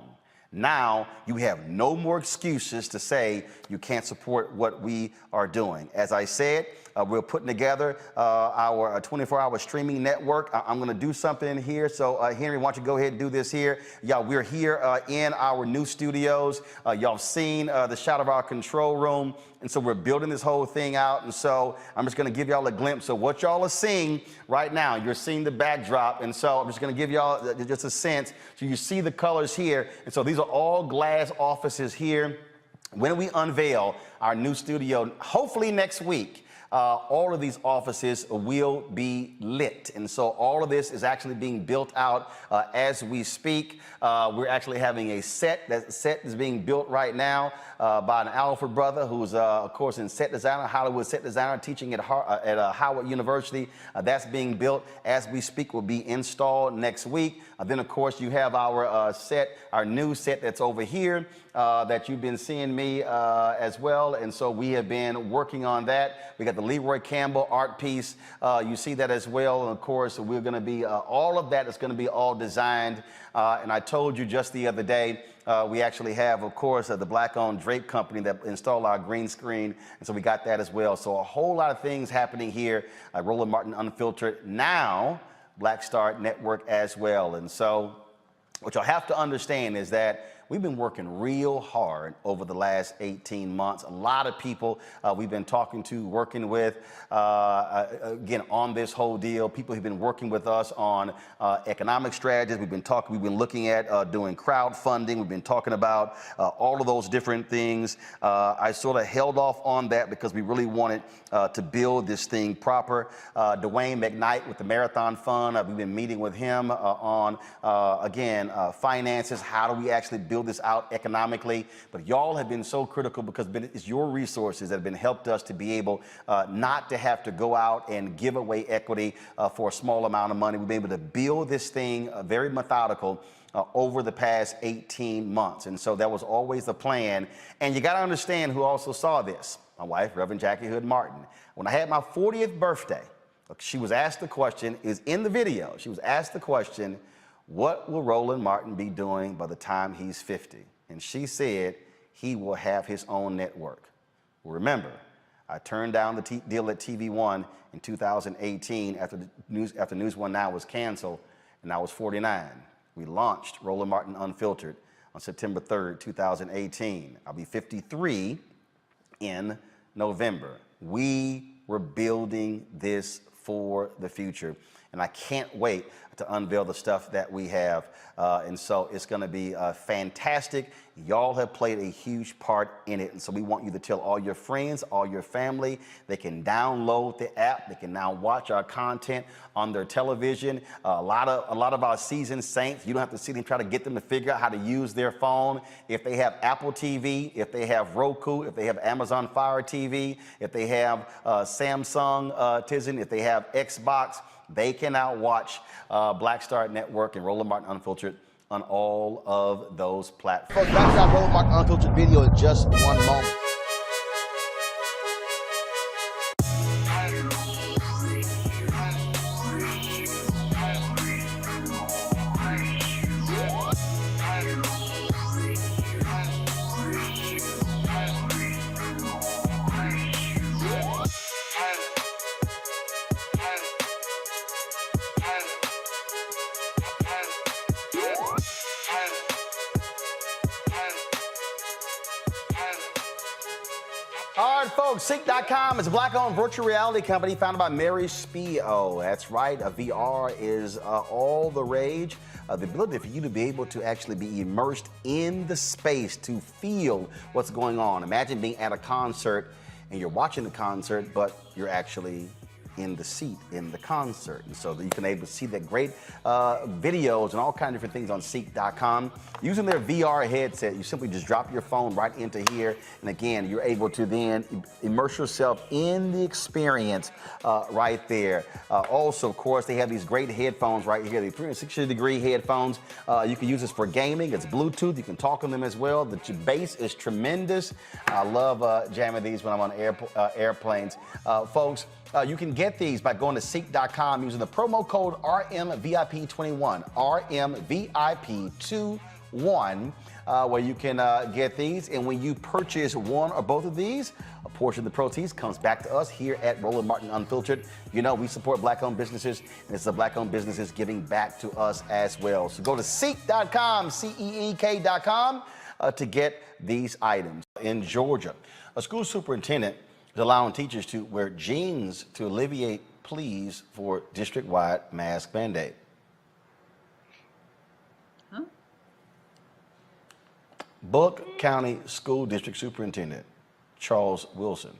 Now you have no more excuses to say you can't support what we are doing. As I said, we're putting together our 24-hour streaming network. I'm going to do something here. So, Henry, why don't you go ahead and do this here? Y'all, we're here in our new studios. Y'all seen the shot of our control room. And so we're building this whole thing out. And so I'm just going to give y'all a glimpse of what y'all are seeing right now. You're seeing the backdrop. And so I'm just going to give y'all just a sense. So you see the colors here. And so these are all glass offices here. When we unveil our new studio, hopefully next week, all of these offices will be lit. And so all of this is actually being built out as we speak. We're actually having a set. That set is being built right now by an Alfred brother who's, of course, in set designer, Hollywood set designer, teaching at Howard University. That's being built as we speak, will be installed next week. Then, of course, you have our set, our new set that's over here that you've been seeing me as well. And so we have been working on that. We got the Leroy Campbell art piece. You see that as well. And of course, we're going to be, all of that is going to be all designed. And I told you just the other day, we actually have, of course, the black-owned drape company that installed our green screen. And so we got that as well. So a whole lot of things happening here at Roland Martin Unfiltered. Now, Black Star Network as well. And so what you'll have to understand is that we've been working real hard over the last 18 months. A lot of people we've been talking to, working with, again, on this whole deal. People who've been working with us on economic strategies. We've been looking at doing crowdfunding. We've been talking about all of those different things. I sort of held off on that because we really wanted to build this thing proper. Dwayne McKnight with the Marathon Fund, we've been meeting with him on, again, finances. How do we actually build this out economically? But y'all have been so critical because it's your resources that have been helped us to be able not to have to go out and give away equity for a small amount of money. We've been able to build this thing very methodical over the past 18 months. And so that was always the plan. And you got to understand who also saw this. My wife, Reverend Jackie Hood Martin. When I had my 40th birthday, she was asked the question, it was in the video, she was asked the question, what will Roland Martin be doing by the time he's 50? And she said he will have his own network. Remember, I turned down the deal at TV One in 2018 after News One Now was canceled, and I was 49. We launched Roland Martin Unfiltered on September 3rd, 2018. I'll be 53 in November. We were building this for the future, and I can't wait to unveil the stuff that we have. And so it's going to be fantastic. Y'all have played a huge part in it. And so we want you to tell all your friends, all your family. They can download the app. They can now watch our content on their television. A lot of our seasoned saints, you don't have to sit and try to get them to figure out how to use their phone. If they have Apple TV, if they have Roku, if they have Amazon Fire TV, if they have Samsung Tizen, if they have Xbox, they can now watch Black Star Network and Roland Martin Unfiltered on all of those platforms. Folks, back to our Roland Martin Unfiltered video in just one moment. All right, folks, CEEK.com is a black-owned virtual reality company founded by Mary Spio. That's right, VR is all the rage. The ability for you to be able to actually be immersed in the space to feel what's going on. Imagine being at a concert and you're watching the concert, but you're actually in the seat in the concert. And so that you can able to see that great videos and all kinds of different things on CEEK.com. Using their VR headset, you simply just drop your phone right into here. And again, you're able to then immerse yourself in the experience right there. Also, of course, they have these great headphones right here, the 360-degree headphones. You can use this for gaming. It's Bluetooth. You can talk on them as well. The bass is tremendous. I love jamming these when I'm on airplanes. Folks, you can get these by going to CEEK.com using the promo code RMVIP21, RMVIP21, where you can get these. And when you purchase one or both of these, a portion of the proceeds comes back to us here at Roland Martin Unfiltered. You know, we support black-owned businesses, and it's the black-owned businesses giving back to us as well. So go to CEEK.com, CEEK.com, to get these items. In Georgia, a school superintendent is allowing teachers to wear jeans to alleviate pleas for district-wide mask mandate. Huh? Bullock County School District Superintendent Charles Wilson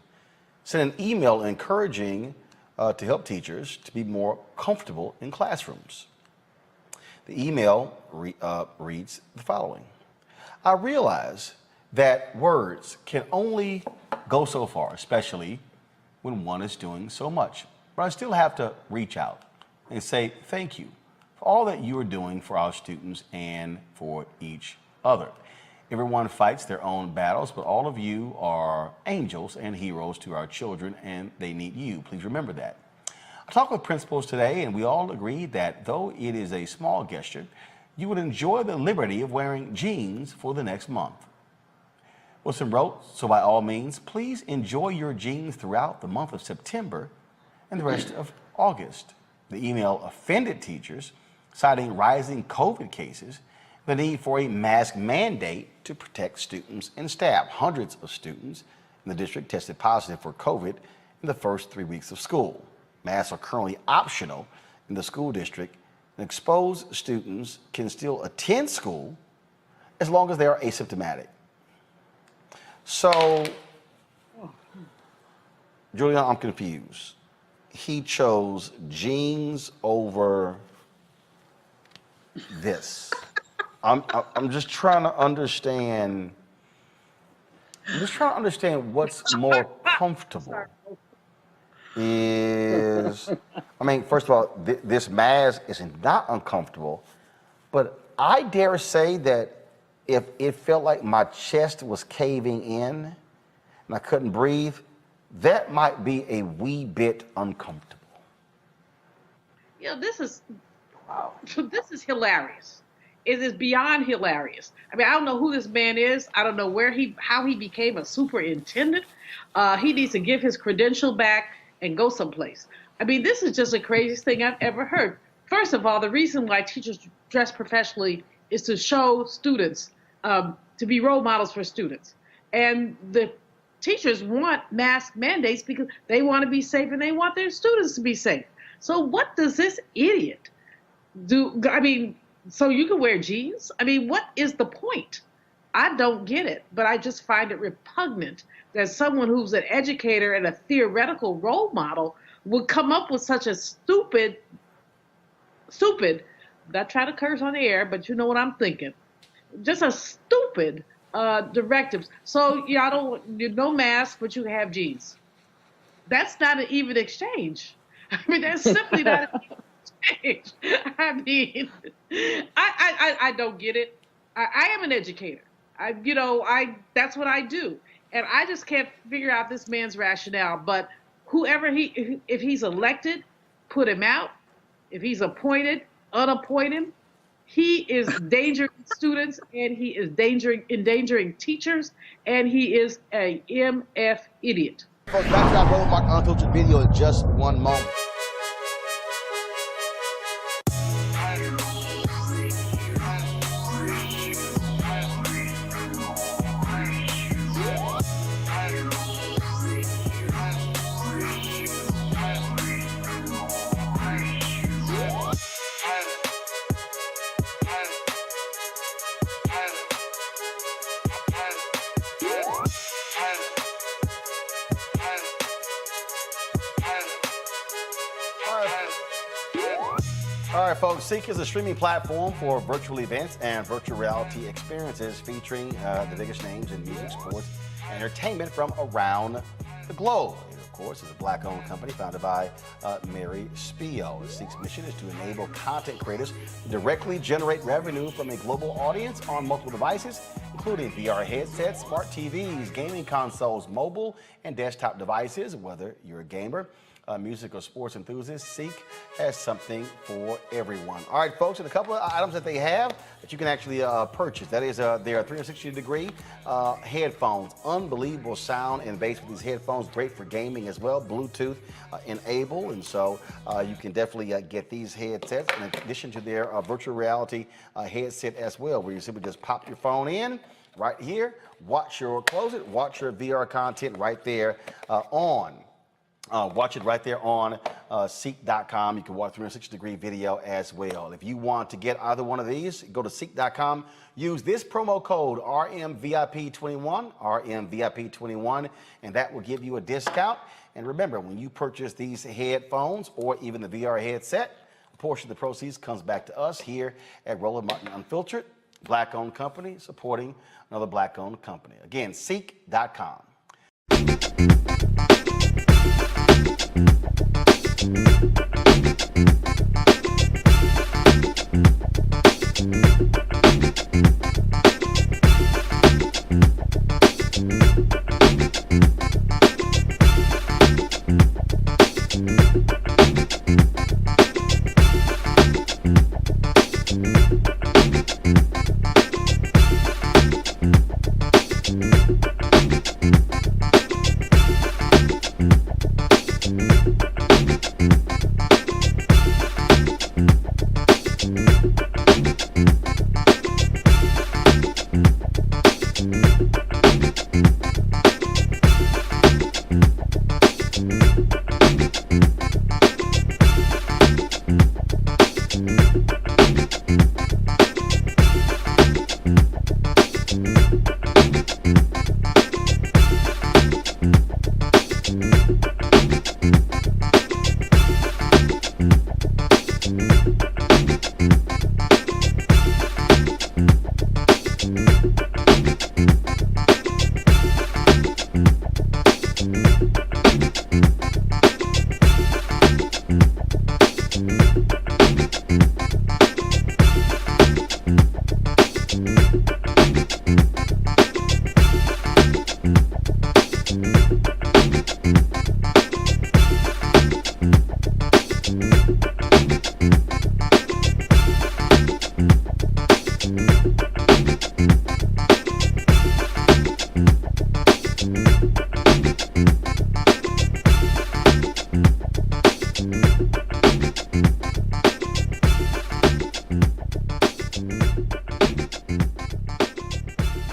sent an email encouraging to help teachers to be more comfortable in classrooms. The email reads the following: I realize that words can only go so far, especially when one is doing so much. But I still have to reach out and say thank you for all that you are doing for our students and for each other. Everyone fights their own battles, but all of you are angels and heroes to our children, and they need you. Please remember that. I talked with principals today, and we all agreed that though it is a small gesture, you would enjoy the liberty of wearing jeans for the next month. Wilson wrote, so by all means, please enjoy your jeans throughout the month of September and the rest of August. The email offended teachers, citing rising COVID cases, the need for a mask mandate to protect students and staff. Hundreds of students in the district tested positive for COVID in the first 3 weeks of school. Masks are currently optional in the school district, and exposed students can still attend school as long as they are asymptomatic. So, Julian, I'm confused. He chose jeans over this. I'm just trying to understand. I'm just trying to understand what's more comfortable. Is, I mean, first of all, this mask is not uncomfortable, but I dare say that if it felt like my chest was caving in and I couldn't breathe, that might be a wee bit uncomfortable. You know, this is hilarious. It is beyond hilarious. I mean, I don't know who this man is. I don't know how he became a superintendent. He needs to give his credential back and go someplace. I mean, this is just the craziest thing I've ever heard. First of all, the reason why teachers dress professionally is to show students, to be role models for students. And the teachers want mask mandates because they want to be safe and they want their students to be safe. So what does this idiot do? I mean, so you can wear jeans? I mean, what is the point? I don't get it, but I just find it repugnant that someone who's an educator and a theoretical role model would come up with such a stupid, not trying to curse on the air, but you know what I'm thinking. Just a stupid directives. So no mask, but you have jeans. That's not an even exchange. I mean, that's simply not an even exchange. age. I mean, I don't get it. I am an educator. That's what I do. And I just can't figure out this man's rationale. But if he's elected, put him out. If he's appointed, unappoint him. He is endangering students, and he is endangering teachers, and he is a MF idiot. Folks, back to our Roland SMACKS Unfiltered video in just one moment. All right, folks, CEEK is a streaming platform for virtual events and virtual reality experiences featuring the biggest names in music, sports, and entertainment from around the globe. It, of course, is a Black-owned company founded by Mary Spio. CEEK's mission is to enable content creators to directly generate revenue from a global audience on multiple devices, including VR headsets, smart TVs, gaming consoles, mobile and desktop devices. Whether you're a gamer, music or sports enthusiast, CEEK has something for everyone. All right, folks, and a couple of items that they have that you can actually purchase. That is their 360-degree headphones. Unbelievable sound and bass with these headphones. Great for gaming as well. Bluetooth enabled, and so you can definitely get these headsets in addition to their virtual reality headset as well, where you simply just pop your phone in right here, watch your VR content right there on. Watch it right there on CEEK.com. You can watch 360-degree video as well. If you want to get either one of these, go to CEEK.com. Use this promo code RMVIP21, RMVIP21, and that will give you a discount. And remember, when you purchase these headphones or even the VR headset, a portion of the proceeds comes back to us here at Roland Martin Unfiltered, Black-owned company, supporting another Black-owned company. Again, CEEK.com.